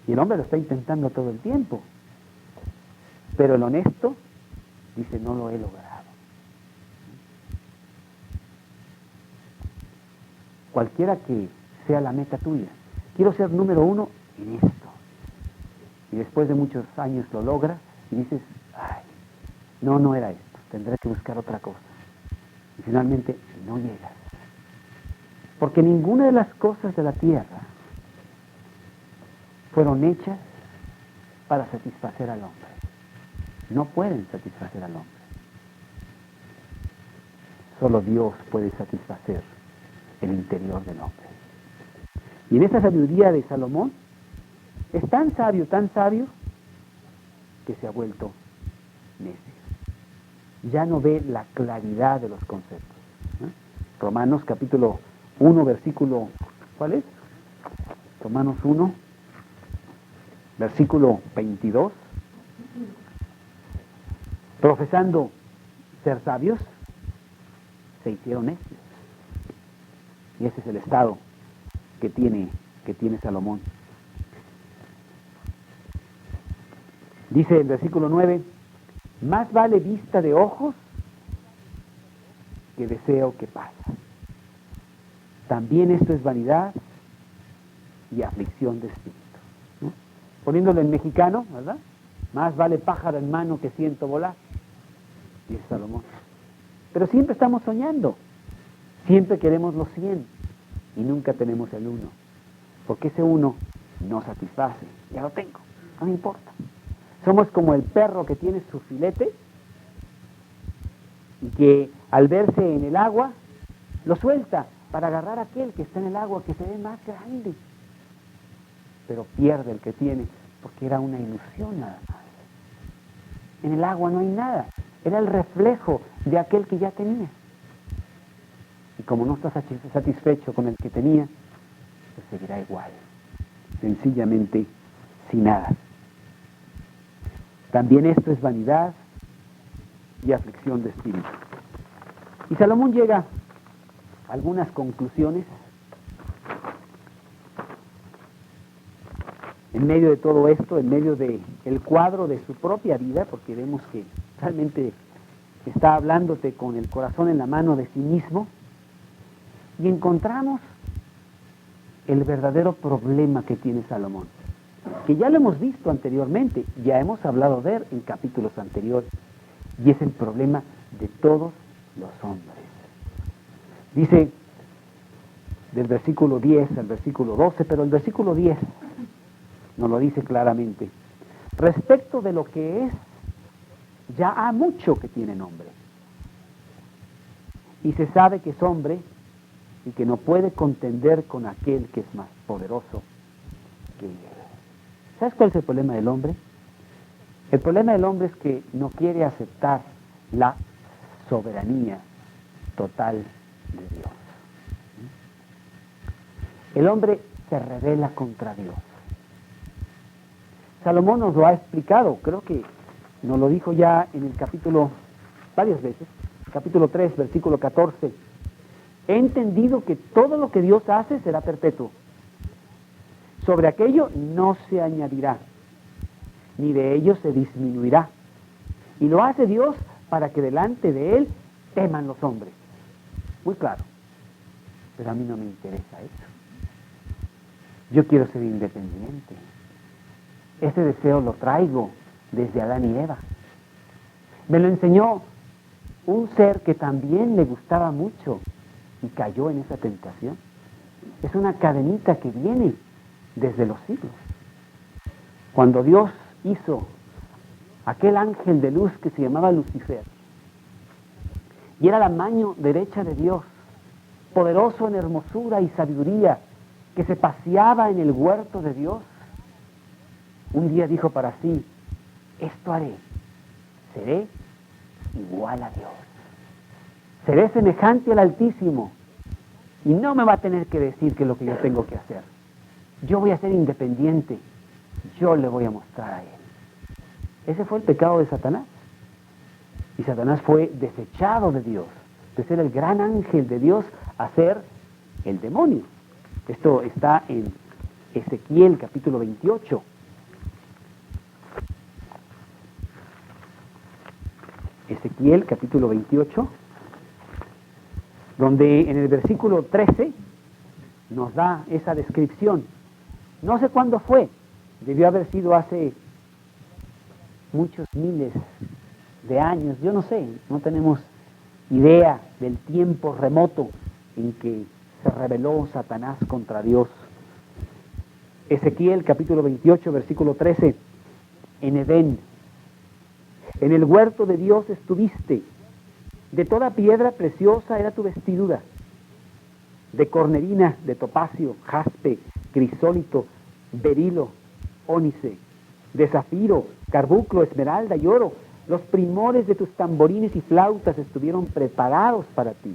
Y el hombre lo está intentando todo el tiempo. Pero el honesto dice, no lo he logrado. Cualquiera que sea la meta tuya, quiero ser número 1 en esto. Y después de muchos años lo logras y dices, ay, no era esto, tendré que buscar otra cosa. Y finalmente no llegas. Porque ninguna de las cosas de la tierra fueron hechas para satisfacer al hombre. No pueden satisfacer al hombre. Solo Dios puede satisfacer el interior del hombre. Y en esa sabiduría de Salomón es tan sabio, que se ha vuelto necio. Ya no ve la claridad de los conceptos. Romanos capítulo 1, versículo, ¿cuál es? Romanos 1, versículo 22. Profesando ser sabios, se hicieron necios. Y ese es el estado que tiene Salomón. Dice el versículo 9, más vale vista de ojos que deseo que pasa. También esto es vanidad y aflicción de espíritu. ¿No? Poniéndolo en mexicano, ¿verdad? Más vale pájaro en mano que ciento volar, dice Salomón. Pero siempre estamos soñando. Siempre queremos los 100 y nunca tenemos el 1. Porque ese 1 no satisface. Ya lo tengo, no me importa. Somos como el perro que tiene su filete y que al verse en el agua lo suelta para agarrar a aquel que está en el agua que se ve más grande. Pero pierde el que tiene porque era una ilusión nada más. En el agua no hay nada. Era el reflejo de aquel que ya tenía. Y como no está satisfecho con el que tenía, pues seguirá igual, sencillamente sin nada. También esto es vanidad y aflicción de espíritu. Y Salomón llega a algunas conclusiones en medio de todo esto, en medio del cuadro de su propia vida, porque vemos que realmente está hablándote con el corazón en la mano de sí mismo, y encontramos el verdadero problema que tiene Salomón, que ya lo hemos visto anteriormente, ya hemos hablado de él en capítulos anteriores, y es el problema de todos los hombres. Dice del versículo 10 al versículo 12, pero el versículo 10 nos lo dice claramente. Respecto de lo que es, ya ha mucho que tiene nombre. Y se sabe que es hombre y que no puede contender con aquel que es más poderoso que él. ¿Sabes cuál es el problema del hombre? El problema del hombre es que no quiere aceptar la soberanía total de Dios. El hombre se rebela contra Dios. Salomón nos lo ha explicado, creo que nos lo dijo ya en el capítulo, varias veces, capítulo 3, versículo 14. He entendido que todo lo que Dios hace será perpetuo. Sobre aquello no se añadirá, ni de ello se disminuirá. Y lo hace Dios para que delante de Él teman los hombres. Muy claro. Pero a mí no me interesa eso. Yo quiero ser independiente. Ese deseo lo traigo desde Adán y Eva. Me lo enseñó un ser que también le gustaba mucho y cayó en esa tentación. Es una cadenita que viene desde los siglos. Cuando Dios hizo aquel ángel de luz que se llamaba Lucifer, y era la mano derecha de Dios, poderoso en hermosura y sabiduría, que se paseaba en el huerto de Dios, un día dijo para sí, esto haré, seré igual a Dios, seré semejante al Altísimo, y no me va a tener que decir qué es lo que yo tengo que hacer. Yo voy a ser independiente, yo le voy a mostrar a Él. Ese fue el pecado de Satanás. Y Satanás fue desechado de Dios, de ser el gran ángel de Dios a ser el demonio. Esto está en Ezequiel capítulo 28. Ezequiel capítulo 28, donde en el versículo 13 nos da esa descripción. No sé cuándo fue, debió haber sido hace muchos miles de años, yo no sé, no tenemos idea del tiempo remoto en que se rebeló Satanás contra Dios. Ezequiel capítulo 28, versículo 13. En Edén, en el huerto de Dios estuviste. De toda piedra preciosa era tu vestidura. De cornerina, de topacio, jaspe, crisólito, berilo, ónice, de zafiro, carbunclo, esmeralda y oro. Los primores de tus tamborines y flautas estuvieron preparados para ti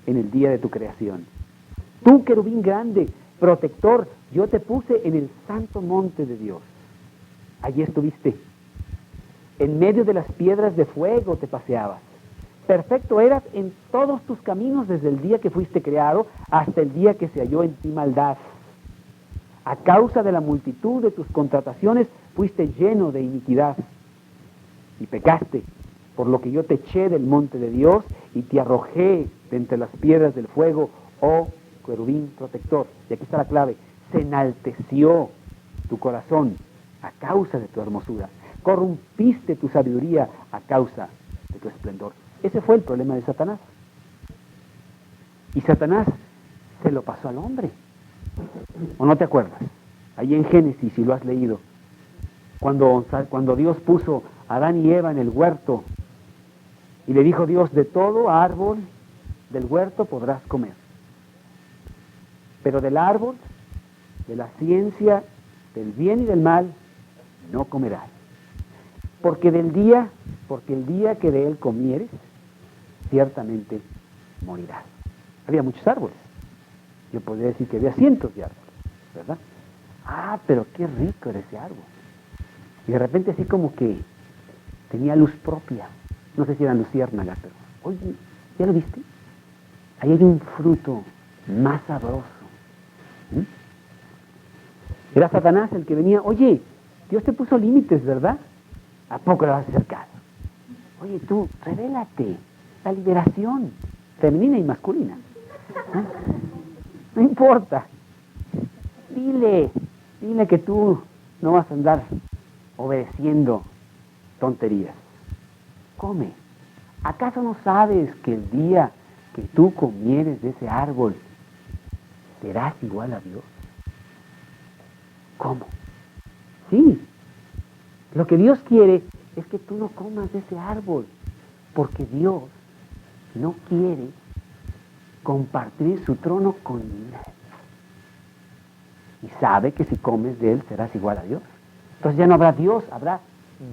en el día de tu creación. Tú, querubín grande, protector, yo te puse en el santo monte de Dios. Allí estuviste. En medio de las piedras de fuego te paseabas. Perfecto eras en todos tus caminos desde el día que fuiste creado hasta el día que se halló en ti maldad. A causa de la multitud de tus contrataciones fuiste lleno de iniquidad y pecaste, por lo que yo te eché del monte de Dios y te arrojé de entre las piedras del fuego, oh querubín protector. Y aquí está la clave: se enalteció tu corazón a causa de tu hermosura, corrompiste tu sabiduría a causa de tu esplendor. Ese fue el problema de Satanás. Y Satanás se lo pasó al hombre. ¿O no te acuerdas? Ahí en Génesis, si lo has leído, cuando Dios puso a Adán y Eva en el huerto y le dijo Dios: de todo árbol del huerto podrás comer, pero del árbol de la ciencia del bien y del mal no comerás, porque el día que de él comieres, ciertamente morirás. Había muchos árboles. Yo podría decir que había cientos de árboles, ¿verdad? Ah, pero qué rico era ese árbol. Y de repente así como que tenía luz propia. No sé si eran luciérnagas, pero oye, ¿ya lo viste? Ahí hay un fruto más sabroso. Era Satanás el que venía: oye, Dios te puso límites, ¿verdad? ¿A poco le vas a hacer caso? Oye, tú, revélate. La liberación femenina y masculina. No importa. Dile que tú no vas a andar obedeciendo tonterías. Come. ¿Acaso no sabes que el día que tú comieres de ese árbol serás igual a Dios? ¿Cómo? Sí. Lo que Dios quiere es que tú no comas de ese árbol, porque Dios no quiere compartir su trono con nadie. Y sabe que si comes de él serás igual a Dios. Entonces ya no habrá Dios, habrá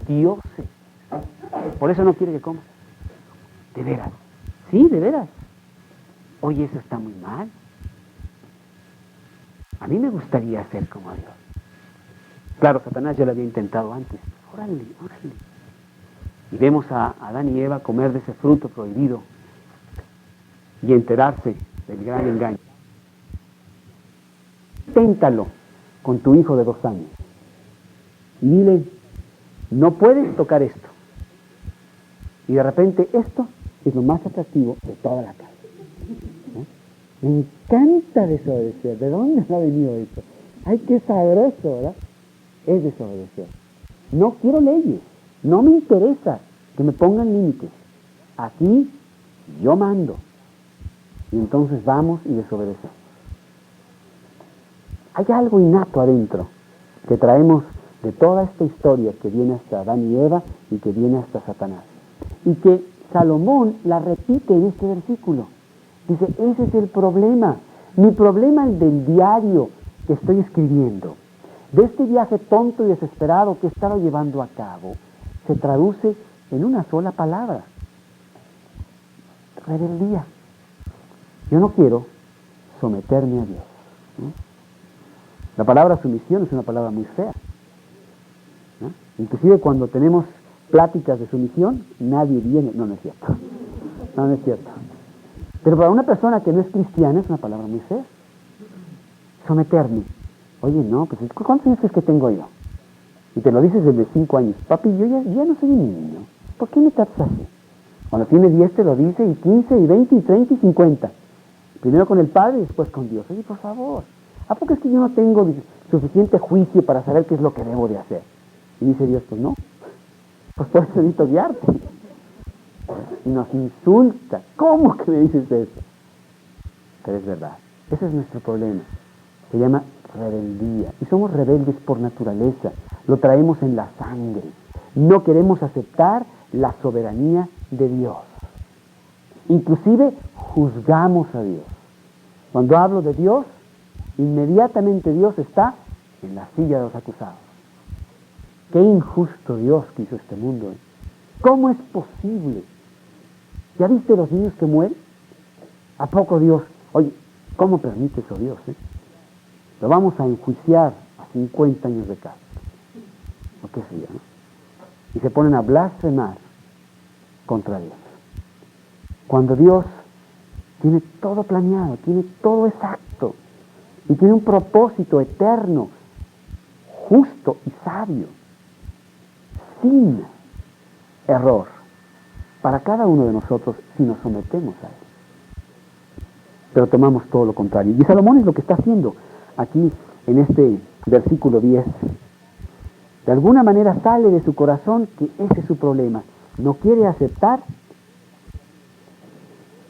dioses. Por eso no quiere que comas. ¿De veras? Sí, de veras. Oye, eso está muy mal. A mí me gustaría ser como Dios. Claro, Satanás ya lo había intentado antes. Órale. Y vemos a Adán y Eva comer de ese fruto prohibido y enterarse del gran engaño. Téntalo con tu hijo de 2 años y dile: no puedes tocar esto. Y de repente esto es lo más atractivo de toda la casa. ¿No? Me encanta desobedecer. ¿De dónde ha venido eso? Ay, qué sabroso, ¿verdad? Es desobedecer. No quiero leyes. No me interesa que me pongan límites. Aquí yo mando. Y entonces vamos y desobedecemos. Hay algo innato adentro que traemos de toda esta historia que viene hasta Adán y Eva y que viene hasta Satanás. Y que Salomón la repite en este versículo. Dice: ese es el problema. Mi problema es del diario que estoy escribiendo. De este viaje tonto y desesperado que he estado llevando a cabo, se traduce en una sola palabra: rebeldía. Yo no quiero someterme a Dios, ¿no? La palabra sumisión es una palabra muy fea, ¿no? Inclusive cuando tenemos pláticas de sumisión, nadie viene. No es cierto. No es cierto. Pero para una persona que no es cristiana es una palabra muy fea. Someterme. Oye, no, pues ¿cuántos años crees que tengo yo? Y te lo dices desde 5 años. Papi, yo ya no soy un niño. ¿Por qué me tratas así? Cuando tiene 10 te lo dice, y 15, y 20, y 30, y 50. Primero con el Padre y después con Dios. Oye, por favor, ¿a poco es que yo no tengo suficiente juicio para saber qué es lo que debo de hacer? Y dice Dios: pues no. Pues por eso necesito guiarte. Y nos insulta. ¿Cómo que me dices eso? Pero es verdad. Ese es nuestro problema. Se llama rebeldía. Y somos rebeldes por naturaleza, lo traemos en la sangre. No queremos aceptar la soberanía de Dios. Inclusive juzgamos a Dios. Cuando hablo de Dios, inmediatamente Dios está en la silla de los acusados. Qué injusto Dios que hizo este mundo. ¿Cómo es posible? ¿Ya viste los niños que mueren? ¿A poco Dios? Oye, ¿cómo permite eso Dios? Lo vamos a enjuiciar a 50 años de cárcel. ¿O qué sería, no? Y se ponen a blasfemar contra Dios. Cuando Dios tiene todo planeado, tiene todo exacto, y tiene un propósito eterno, justo y sabio, sin error, para cada uno de nosotros si nos sometemos a Él. Pero tomamos todo lo contrario. Y Salomón es lo que está haciendo aquí en este versículo 10. De alguna manera sale de su corazón que ese es su problema. No quiere aceptar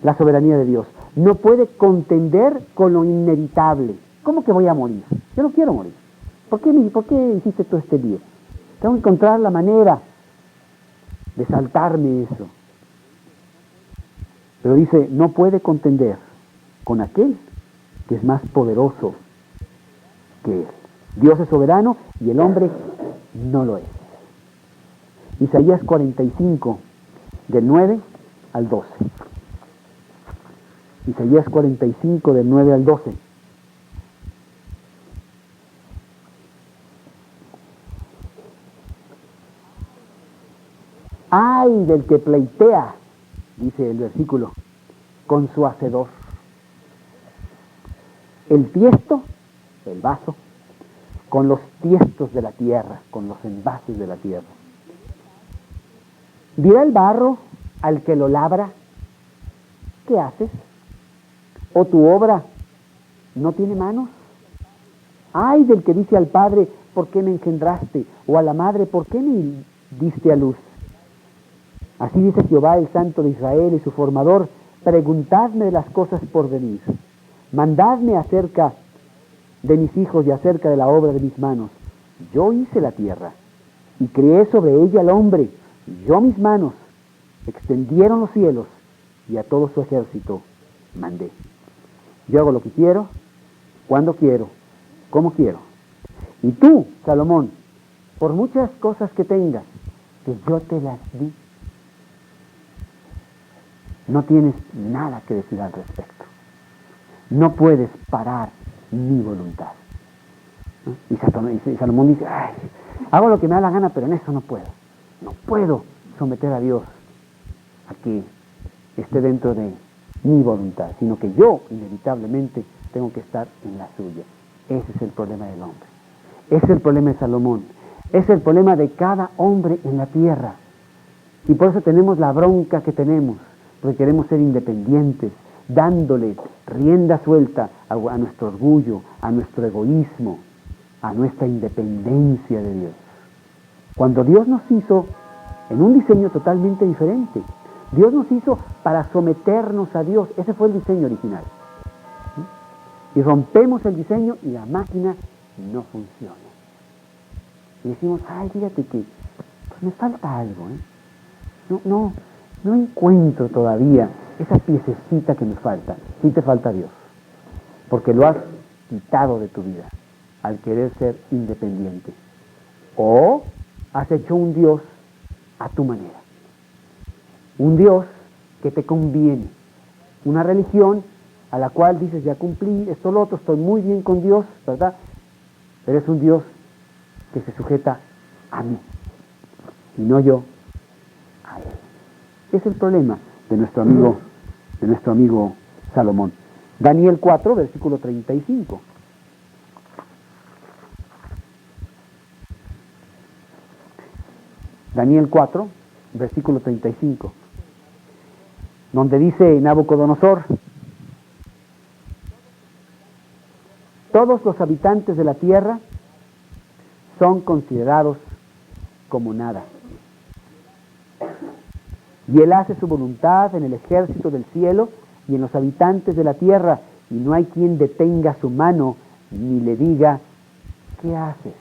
la soberanía de Dios. No puede contender con lo inevitable. ¿Cómo que voy a morir? Yo no quiero morir. ¿Por qué hiciste todo este lío? Tengo que encontrar la manera de saltarme eso. Pero dice, no puede contender con aquel que es más poderoso que él. Dios es soberano y el hombre no lo es. Isaías 45, del 9 al 12. Isaías 45, del 9 al 12. ¡Ay del que pleitea! Dice el versículo, con su hacedor. El tiesto, el vaso, con los tiestos de la tierra, con los envases de la tierra. Dirá el barro al que lo labra, ¿qué haces? ¿O tu obra no tiene manos? ¡Ay del que dice al padre, ¿por qué me engendraste? O a la madre, ¿por qué me diste a luz? Así dice Jehová, el Santo de Israel y su formador, preguntadme de las cosas por venir. Mandadme acerca de mis hijos y acerca de la obra de mis manos. Yo hice la tierra y creé sobre ella al hombre. Yo mis manos extendieron los cielos y a todo su ejército mandé. Yo hago lo que quiero, cuando quiero, como quiero. Y tú, Salomón, por muchas cosas que tengas, que yo te las di, no tienes nada que decir al respecto. No puedes parar mi voluntad. ¿No? Y Salomón dice, ay, hago lo que me da la gana, pero en eso no puedo. No puedo someter a Dios a que esté dentro de mi voluntad, sino que yo inevitablemente tengo que estar en la suya. Ese es el problema del hombre. Ese es el problema de Salomón. Ese es el problema de cada hombre en la tierra. Y por eso tenemos la bronca que tenemos, porque queremos ser independientes, dándole rienda suelta a nuestro orgullo, a nuestro egoísmo, a nuestra independencia de Dios. Cuando Dios nos hizo en un diseño totalmente diferente, Dios nos hizo para someternos a Dios. Ese fue el diseño original. Y rompemos el diseño y la máquina no funciona. Y decimos, ay, fíjate que pues me falta algo, No encuentro todavía esa piececita que me falta. Sí te falta Dios, porque lo has quitado de tu vida al querer ser independiente. O has hecho un Dios a tu manera. Un Dios que te conviene. Una religión a la cual dices, ya cumplí, esto, lo otro, estoy muy bien con Dios, ¿verdad? Pero es un Dios que se sujeta a mí y no yo a Él. Es el problema de nuestro amigo Salomón. Daniel 4, versículo 35. Daniel 4, versículo 35. Donde dice Nabucodonosor, todos los habitantes de la tierra son considerados como nada. Y él hace su voluntad en el ejército del cielo y en los habitantes de la tierra, y no hay quien detenga su mano ni le diga, ¿qué haces?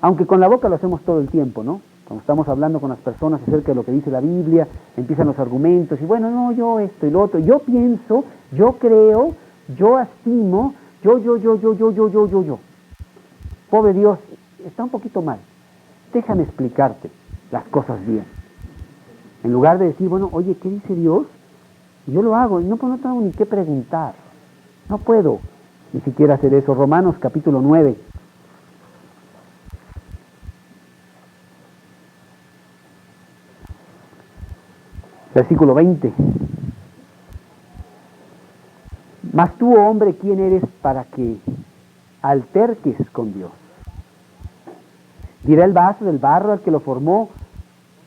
Aunque con la boca lo hacemos todo el tiempo, ¿no? Cuando estamos hablando con las personas acerca de lo que dice la Biblia, empiezan los argumentos y bueno, no, yo esto y lo otro, yo pienso, yo creo, yo estimo, yo. Pobre Dios, está un poquito mal. Déjame explicarte las cosas bien. En lugar de decir, bueno, oye, ¿qué dice Dios? Yo lo hago, no tengo ni qué preguntar. No puedo ni siquiera hacer eso. Romanos capítulo 9. Versículo 20. Mas tú, hombre, ¿quién eres para que alterques con Dios? Dirá el vaso del barro al que lo formó,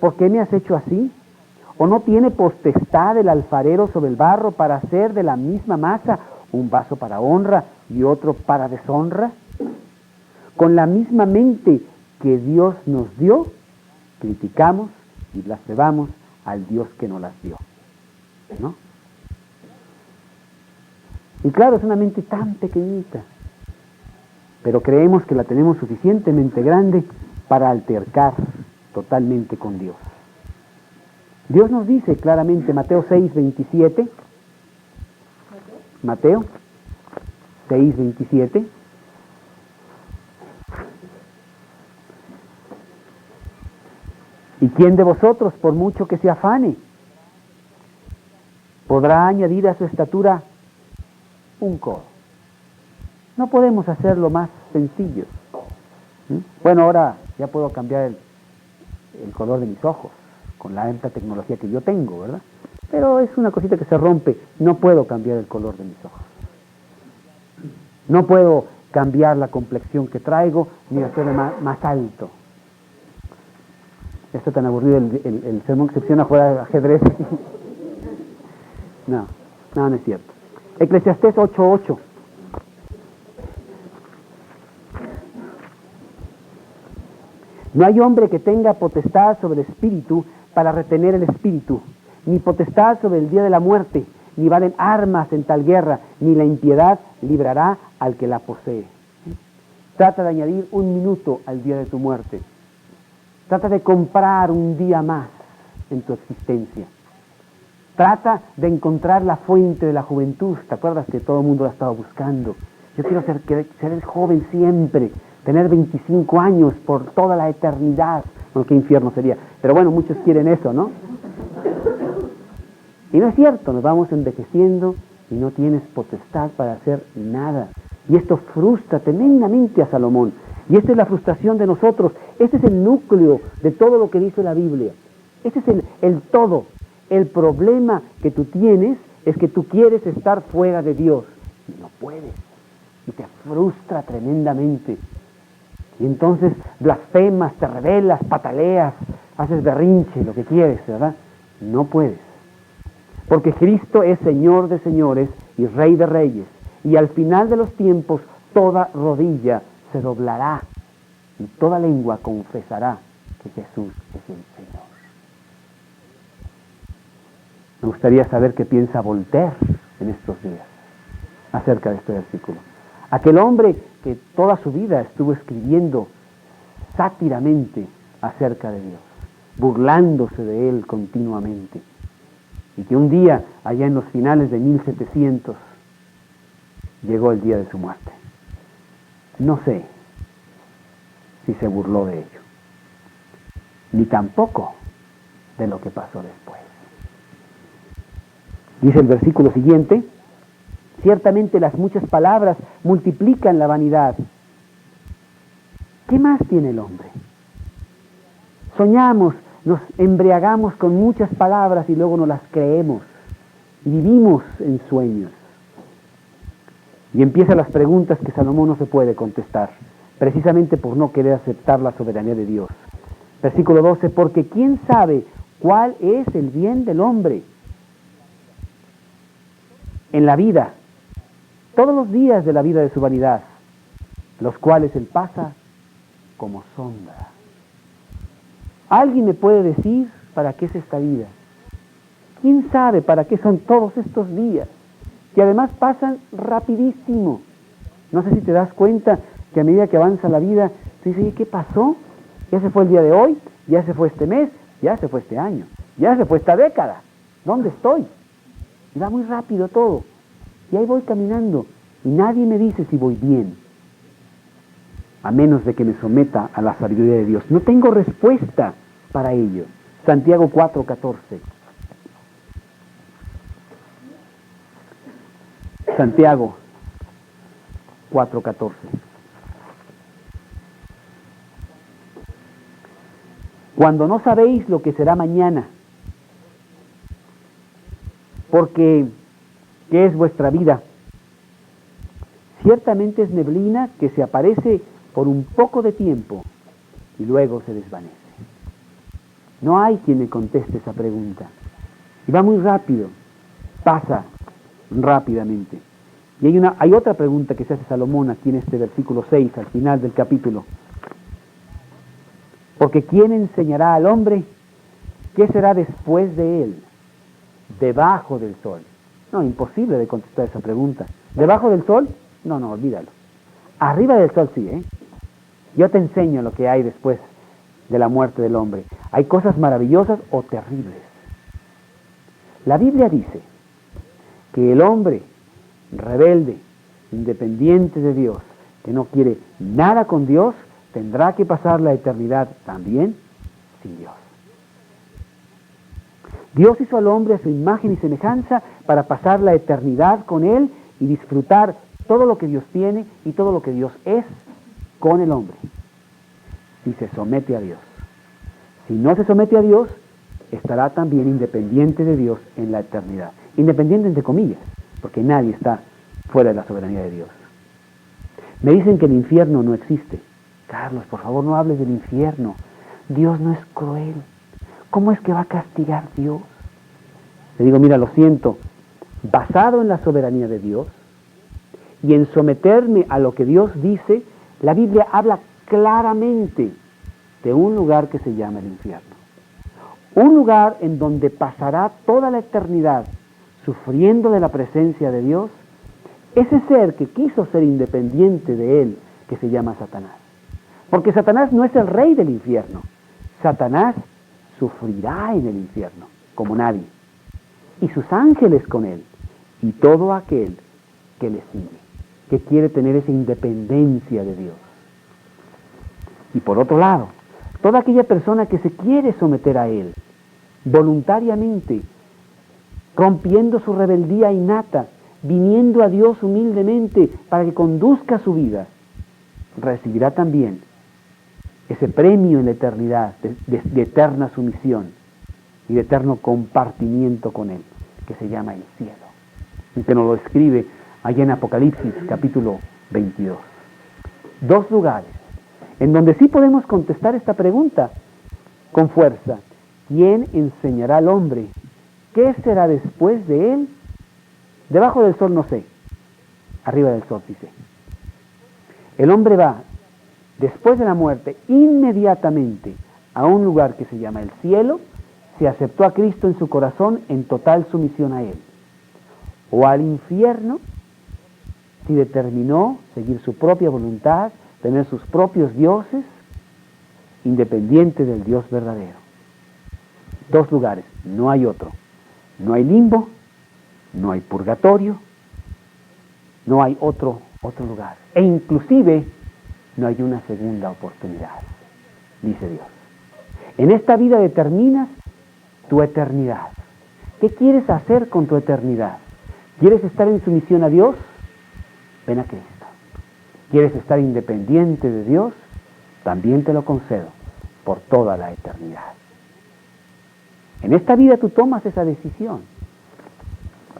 ¿por qué me has hecho así? ¿O no tiene potestad el alfarero sobre el barro para hacer de la misma masa un vaso para honra y otro para deshonra? Con la misma mente que Dios nos dio, criticamos y blasfemamos al Dios que nos las dio, ¿no? Y claro, es una mente tan pequeñita, pero creemos que la tenemos suficientemente grande para altercar totalmente con Dios. Dios nos dice claramente, Mateo 6:27, Mateo 6:27, ¿y quién de vosotros, por mucho que se afane, podrá añadir a su estatura un codo? No podemos hacerlo más sencillo. Bueno, ahora ya puedo cambiar el color de mis ojos con la alta tecnología que yo tengo, ¿verdad? Pero es una cosita que se rompe. No puedo cambiar el color de mis ojos. No puedo cambiar la complexión que traigo ni hacerme más alto. Está tan aburrido el sermón que se opciona a jugar ajedrez. No es cierto. Eclesiastés 8:8. No hay hombre que tenga potestad sobre el espíritu para retener el espíritu, ni potestad sobre el día de la muerte, ni valen armas en tal guerra, ni la impiedad librará al que la posee. Trata de añadir un minuto al día de tu muerte. Trata de comprar un día más en tu existencia. Trata de encontrar la fuente de la juventud. ¿Te acuerdas que todo el mundo la estaba buscando? Yo quiero ser joven siempre, tener 25 años por toda la eternidad. Bueno, qué infierno sería. Pero bueno, muchos quieren eso, ¿no? Y no es cierto, nos vamos envejeciendo y no tienes potestad para hacer nada. Y esto frustra tremendamente a Salomón. Y esta es la frustración de nosotros. Este es el núcleo de todo lo que dice la Biblia. Este es el todo. El problema que tú tienes es que tú quieres estar fuera de Dios y no puedes. Y te frustra tremendamente. Y entonces blasfemas, te rebelas, pataleas, haces berrinche, lo que quieres, ¿verdad? No puedes. Porque Cristo es Señor de señores y Rey de reyes. Y al final de los tiempos toda rodilla se doblará y toda lengua confesará que Jesús es el Señor. Me gustaría saber qué piensa Voltaire en estos días acerca de este versículo. Aquel hombre que toda su vida estuvo escribiendo sátiramente acerca de Dios, burlándose de Él continuamente, y que un día, allá en los finales de 1700, llegó el día de su muerte. No sé si se burló de ello, ni tampoco de lo que pasó después. Dice el versículo siguiente: ciertamente las muchas palabras multiplican la vanidad. ¿Qué más tiene el hombre? Soñamos, nos embriagamos con muchas palabras y luego nos las creemos. Y vivimos en sueños. Y empiezan las preguntas que Salomón no se puede contestar, precisamente por no querer aceptar la soberanía de Dios. Versículo 12: porque ¿quién sabe cuál es el bien del hombre en la vida, todos los días de la vida de su vanidad, los cuales él pasa como sombra? ¿Alguien me puede decir para qué es esta vida? ¿Quién sabe para qué son todos estos días? Que además pasan rapidísimo. No sé si te das cuenta que a medida que avanza la vida, tú dices, ¿y qué pasó? Ya se fue el día de hoy, ya se fue este mes, ya se fue este año, ya se fue esta década. ¿Dónde estoy? Y va muy rápido todo. Y ahí voy caminando y nadie me dice si voy bien, a menos de que me someta a la sabiduría de Dios. No tengo respuesta para ello. Santiago 4:14. Santiago 4:14. Cuando no sabéis lo que será mañana, porque ¿qué es vuestra vida? Ciertamente es neblina que se aparece por un poco de tiempo y luego se desvanece. No hay quien me conteste esa pregunta. Y va muy rápido, pasa rápidamente. Y hay otra pregunta que se hace Salomón aquí en este versículo 6, al final del capítulo. Porque ¿quién enseñará al hombre qué será después de él? Debajo del sol. No, imposible de contestar esa pregunta. ¿Debajo del sol? No, olvídalo. Arriba del sol sí, ¿eh? Yo te enseño lo que hay después de la muerte del hombre. Hay cosas maravillosas o terribles. La Biblia dice que el hombre rebelde, independiente de Dios, que no quiere nada con Dios, tendrá que pasar la eternidad también sin Dios. Dios hizo al hombre a su imagen y semejanza para pasar la eternidad con Él y disfrutar todo lo que Dios tiene y todo lo que Dios es con el hombre, si se somete a Dios. Si no se somete a Dios, estará también independiente de Dios en la eternidad. Independiente entre comillas, porque nadie está fuera de la soberanía de Dios. Me dicen que el infierno no existe. Carlos, por favor, no hables del infierno. Dios no es cruel. ¿Cómo es que va a castigar Dios? Le digo, mira, lo siento, basado en la soberanía de Dios y en someterme a lo que Dios dice, la Biblia habla claramente de un lugar que se llama el infierno. Un lugar en donde pasará toda la eternidad sufriendo de la presencia de Dios, ese ser que quiso ser independiente de Él, que se llama Satanás. Porque Satanás no es el rey del infierno. Satanás sufrirá en el infierno, como nadie. Y sus ángeles con él. Y todo aquel que le sigue, que quiere tener esa independencia de Dios. Y por otro lado, toda aquella persona que se quiere someter a Él, voluntariamente, rompiendo su rebeldía innata, viniendo a Dios humildemente para que conduzca su vida, recibirá también ese premio en la eternidad de eterna sumisión y de eterno compartimiento con Él, que se llama el cielo, y que nos lo describe allá en Apocalipsis capítulo 22. Dos lugares en donde sí podemos contestar esta pregunta con fuerza. ¿Quién enseñará al hombre qué será después de él? Debajo del sol no sé, arriba del sol sí sé. El hombre va, después de la muerte, inmediatamente a un lugar que se llama el cielo, si aceptó a Cristo en su corazón en total sumisión a Él. O al infierno, si determinó seguir su propia voluntad, tener sus propios dioses, independiente del Dios verdadero. Dos lugares, no hay otro. No hay limbo, no hay purgatorio, no hay otro lugar. E inclusive no hay una segunda oportunidad, dice Dios. En esta vida determinas tu eternidad. ¿Qué quieres hacer con tu eternidad? ¿Quieres estar en sumisión a Dios? Ven a Cristo. ¿Quieres estar independiente de Dios? También te lo concedo por toda la eternidad. En esta vida tú tomas esa decisión.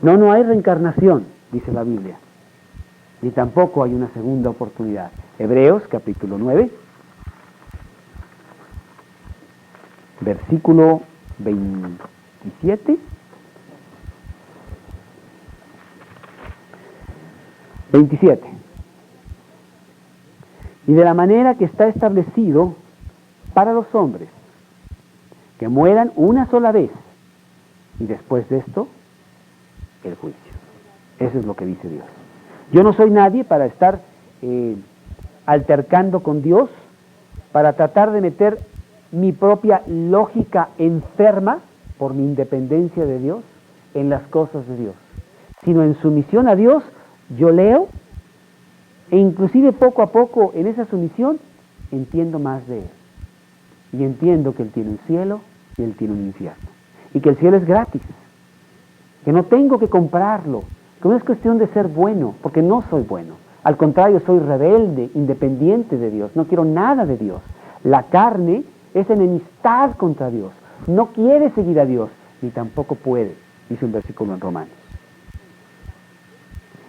No hay reencarnación, dice la Biblia. Ni tampoco hay una segunda oportunidad. Hebreos capítulo 9, versículo 27. 27. Y de la manera que está establecido para los hombres, que mueran una sola vez, y después de esto, el juicio. Eso es lo que dice Dios. Yo no soy nadie para estar altercando con Dios para tratar de meter mi propia lógica enferma por mi independencia de Dios en las cosas de Dios, sino en sumisión a Dios yo leo e inclusive poco a poco en esa sumisión entiendo más de Él y entiendo que Él tiene un cielo y Él tiene un infierno y que el cielo es gratis, que no tengo que comprarlo, que no es cuestión de ser bueno, porque no soy bueno. Al contrario, soy rebelde, independiente de Dios, no quiero nada de Dios. La carne es enemistad contra Dios, no quiere seguir a Dios, ni tampoco puede, dice un versículo en Romanos.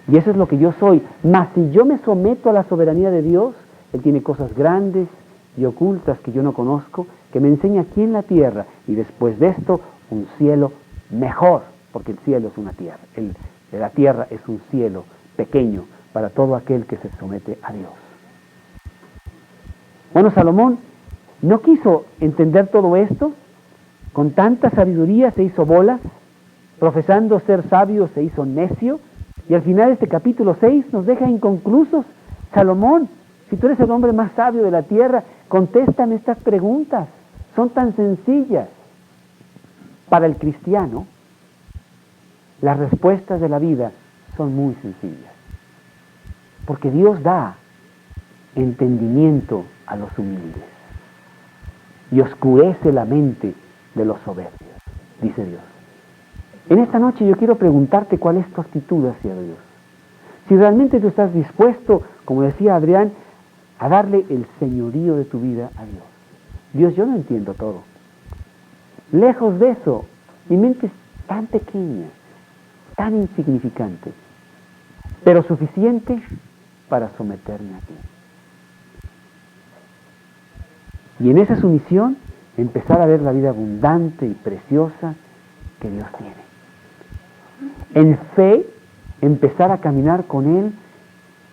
Y eso es lo que yo soy. Mas si yo me someto a la soberanía de Dios, Él tiene cosas grandes y ocultas que yo no conozco, que me enseña aquí en la tierra, y después de esto, un cielo mejor, porque el cielo es una tierra. La tierra es un cielo pequeño para todo aquel que se somete a Dios. Bueno, Salomón no quiso entender todo esto. Con tanta sabiduría se hizo bolas, profesando ser sabio se hizo necio, y al final este capítulo 6 nos deja inconclusos. Salomón, si tú eres el hombre más sabio de la tierra, contéstame estas preguntas. Son tan sencillas. Para el cristiano, las respuestas de la vida son muy sencillas, porque Dios da entendimiento a los humildes y oscurece la mente de los soberbios, dice Dios. En esta noche yo quiero preguntarte cuál es tu actitud hacia Dios. Si realmente tú estás dispuesto, como decía Adrián, a darle el señorío de tu vida a Dios. Dios, yo no entiendo todo. Lejos de eso, mi mente es tan pequeña, tan insignificante, pero suficiente para someterme a ti. Y en esa sumisión, empezar a ver la vida abundante y preciosa que Dios tiene. En fe, empezar a caminar con Él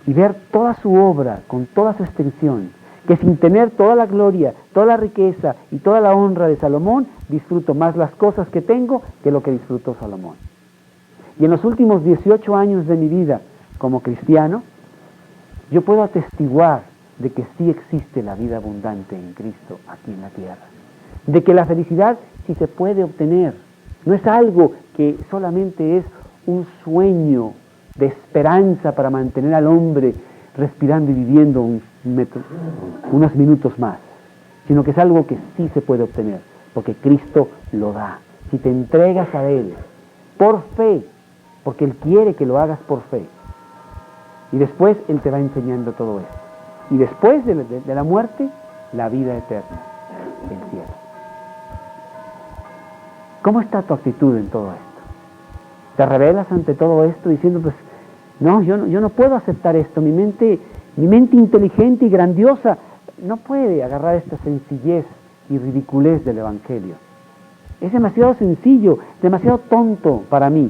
y ver toda su obra, con toda su extensión, que sin tener toda la gloria, toda la riqueza y toda la honra de Salomón, disfruto más las cosas que tengo que lo que disfrutó Salomón. Y en los últimos 18 años de mi vida como cristiano, yo puedo atestiguar de que sí existe la vida abundante en Cristo aquí en la tierra. De que la felicidad sí se puede obtener. No es algo que solamente es un sueño de esperanza para mantener al hombre respirando y viviendo unos minutos más, sino que es algo que sí se puede obtener, porque Cristo lo da. Si te entregas a Él por fe, porque Él quiere que lo hagas por fe, y después Él te va enseñando todo esto. Y después de la muerte, la vida eterna, el cielo. ¿Cómo está tu actitud en todo esto? ¿Te rebelas ante todo esto diciendo, pues, no, yo no puedo aceptar esto, mi mente inteligente y grandiosa no puede agarrar esta sencillez y ridiculez del Evangelio? Es demasiado sencillo, demasiado tonto para mí.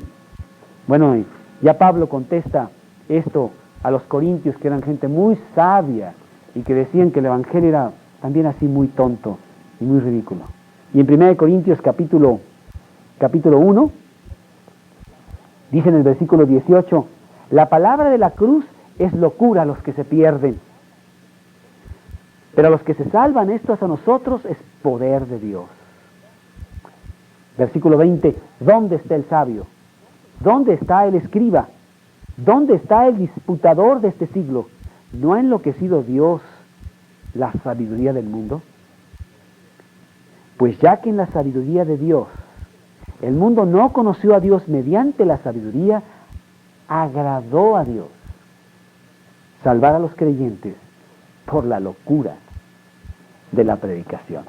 Bueno, ya Pablo contesta esto a los corintios, que eran gente muy sabia y que decían que el Evangelio era también así muy tonto y muy ridículo. Y en 1 Corintios capítulo 1, dice en el versículo 18, la palabra de la cruz es locura a los que se pierden, pero a los que se salvan, esto a nosotros es poder de Dios. Versículo 20, ¿dónde está el sabio? ¿Dónde está el escriba? ¿Dónde está el disputador de este siglo? ¿No ha enloquecido Dios la sabiduría del mundo? Pues ya que en la sabiduría de Dios el mundo no conoció a Dios mediante la sabiduría, agradó a Dios salvar a los creyentes por la locura de la predicación.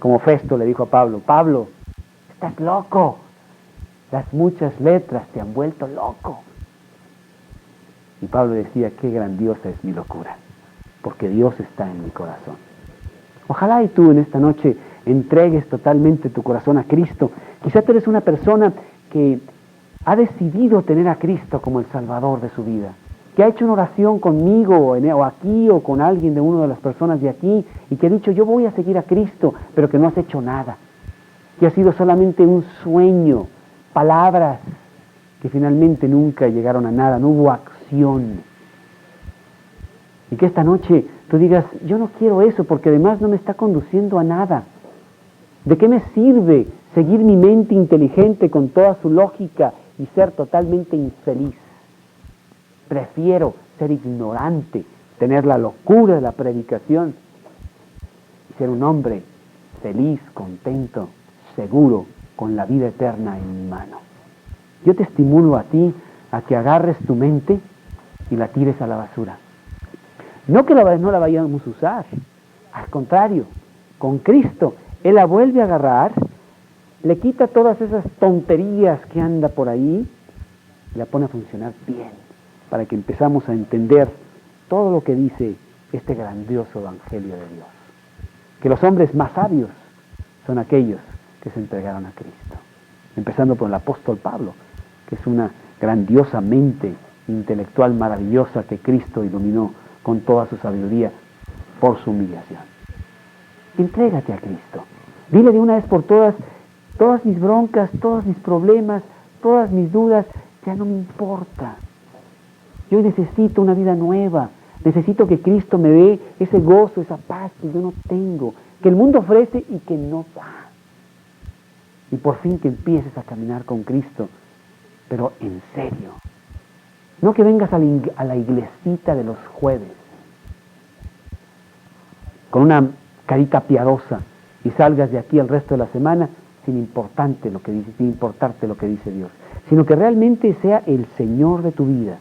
Como Festo le dijo a Pablo, Pablo, estás loco, las muchas letras te han vuelto loco. Y Pablo decía, qué grandiosa es mi locura, porque Dios está en mi corazón. Ojalá y tú en esta noche entregues totalmente tu corazón a Cristo. Quizá tú eres una persona que ha decidido tener a Cristo como el Salvador de su vida, que ha hecho una oración conmigo o aquí o con alguien de una de las personas de aquí y que ha dicho, yo voy a seguir a Cristo, pero que no has hecho nada, que ha sido solamente un sueño, palabras que finalmente nunca llegaron a nada, no hubo acción. Y que esta noche tú digas, yo no quiero eso porque además no me está conduciendo a nada. ¿De qué me sirve seguir mi mente inteligente con toda su lógica y ser totalmente infeliz? Prefiero ser ignorante, tener la locura de la predicación y ser un hombre feliz, contento, seguro, con la vida eterna en mi mano. Yo te estimulo a ti a que agarres tu mente y la tires a la basura. No que no la vayamos a usar, al contrario, con Cristo, Él la vuelve a agarrar, le quita todas esas tonterías que anda por ahí y la pone a funcionar bien, para que empezamos a entender todo lo que dice este grandioso Evangelio de Dios. Que los hombres más sabios son aquellos que se entregaron a Cristo. Empezando por el apóstol Pablo, que es una grandiosa mente intelectual maravillosa que Cristo iluminó con toda su sabiduría por su humillación. Entrégate a Cristo. Dile de una vez por todas mis broncas, todos mis problemas, todas mis dudas, ya no me importa. Yo necesito una vida nueva. Necesito que Cristo me dé ese gozo, esa paz que yo no tengo, que el mundo ofrece y que no da. Y por fin que empieces a caminar con Cristo, pero en serio. No que vengas a la iglesita de los jueves con una carita piadosa y salgas de aquí el resto de la semana sin importarte lo que dice Dios, sino que realmente sea el Señor de tu vida,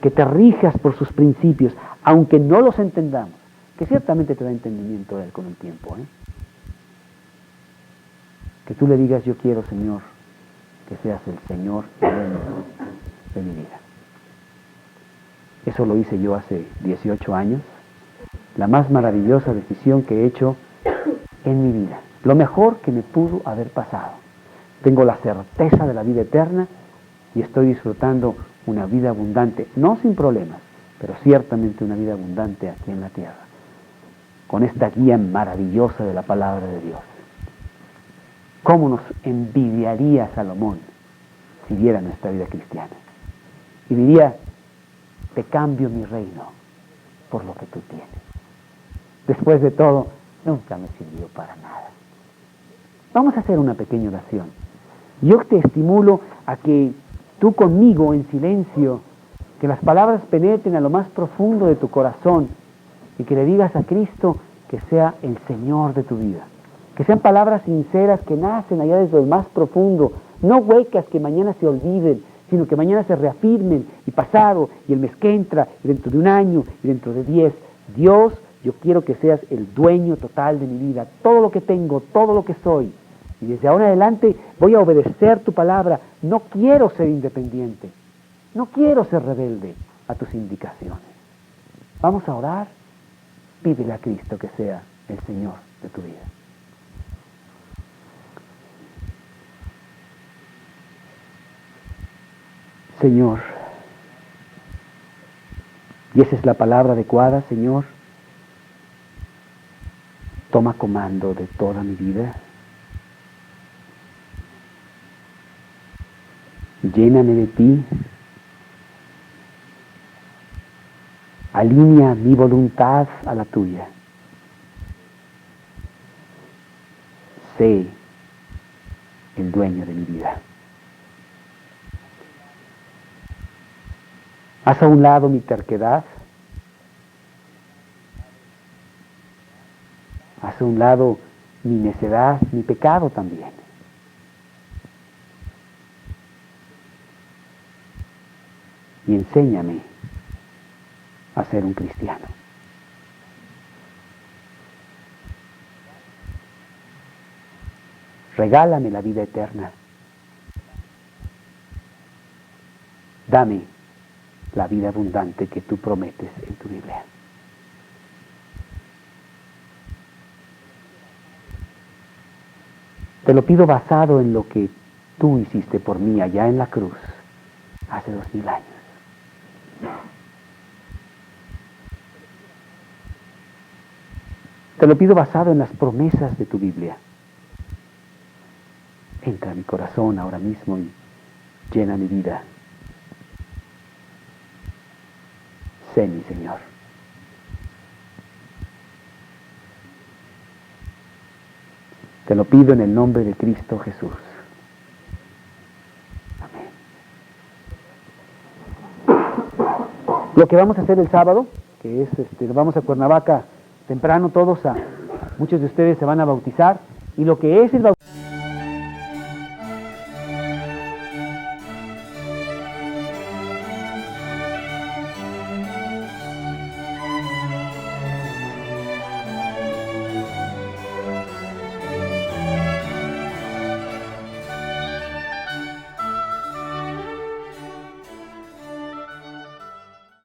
que te rijas por sus principios, aunque no los entendamos, que ciertamente te da entendimiento de Él con el tiempo, Que tú le digas, yo quiero, Señor, que seas el Señor de mi vida. Eso lo hice yo hace 18 años, la más maravillosa decisión que he hecho en mi vida, lo mejor que me pudo haber pasado. Tengo la certeza de la vida eterna y estoy disfrutando una vida abundante, no sin problemas, pero ciertamente una vida abundante aquí en la tierra, con esta guía maravillosa de la palabra de Dios. ¿Cómo nos envidiaría Salomón si viera nuestra vida cristiana? Y diría, te cambio mi reino por lo que tú tienes. Después de todo, nunca me sirvió para nada. Vamos a hacer una pequeña oración. Yo te estimulo a que tú conmigo en silencio, que las palabras penetren a lo más profundo de tu corazón y que le digas a Cristo que sea el Señor de tu vida. Que sean palabras sinceras que nacen allá desde lo más profundo, no huecas que mañana se olviden, sino que mañana se reafirmen, y pasado, y el mes que entra, y dentro de un año, y dentro de 10. Dios, yo quiero que seas el dueño total de mi vida, todo lo que tengo, todo lo que soy. Y desde ahora en adelante voy a obedecer tu palabra. No quiero ser independiente, no quiero ser rebelde a tus indicaciones. Vamos a orar, pídele a Cristo que sea el Señor de tu vida. Señor, y esa es la palabra adecuada, Señor, toma comando de toda mi vida. Lléname de ti, alinea mi voluntad a la tuya. Sé el dueño de mi vida. Haz a un lado mi terquedad, haz a un lado mi necedad, mi pecado también. Y enséñame a ser un cristiano. Regálame la vida eterna. Dame la vida abundante que tú prometes en tu Biblia. Te lo pido basado en lo que tú hiciste por mí allá en la cruz hace 2000 años. Te lo pido basado en las promesas de tu Biblia. Entra a mi corazón ahora mismo y llena mi vida. Sé mi Señor. Te lo pido en el nombre de Cristo Jesús. Amén. Lo que vamos a hacer el sábado, que es, vamos a Cuernavaca temprano todos, muchos de ustedes se van a bautizar, y lo que es el bautismo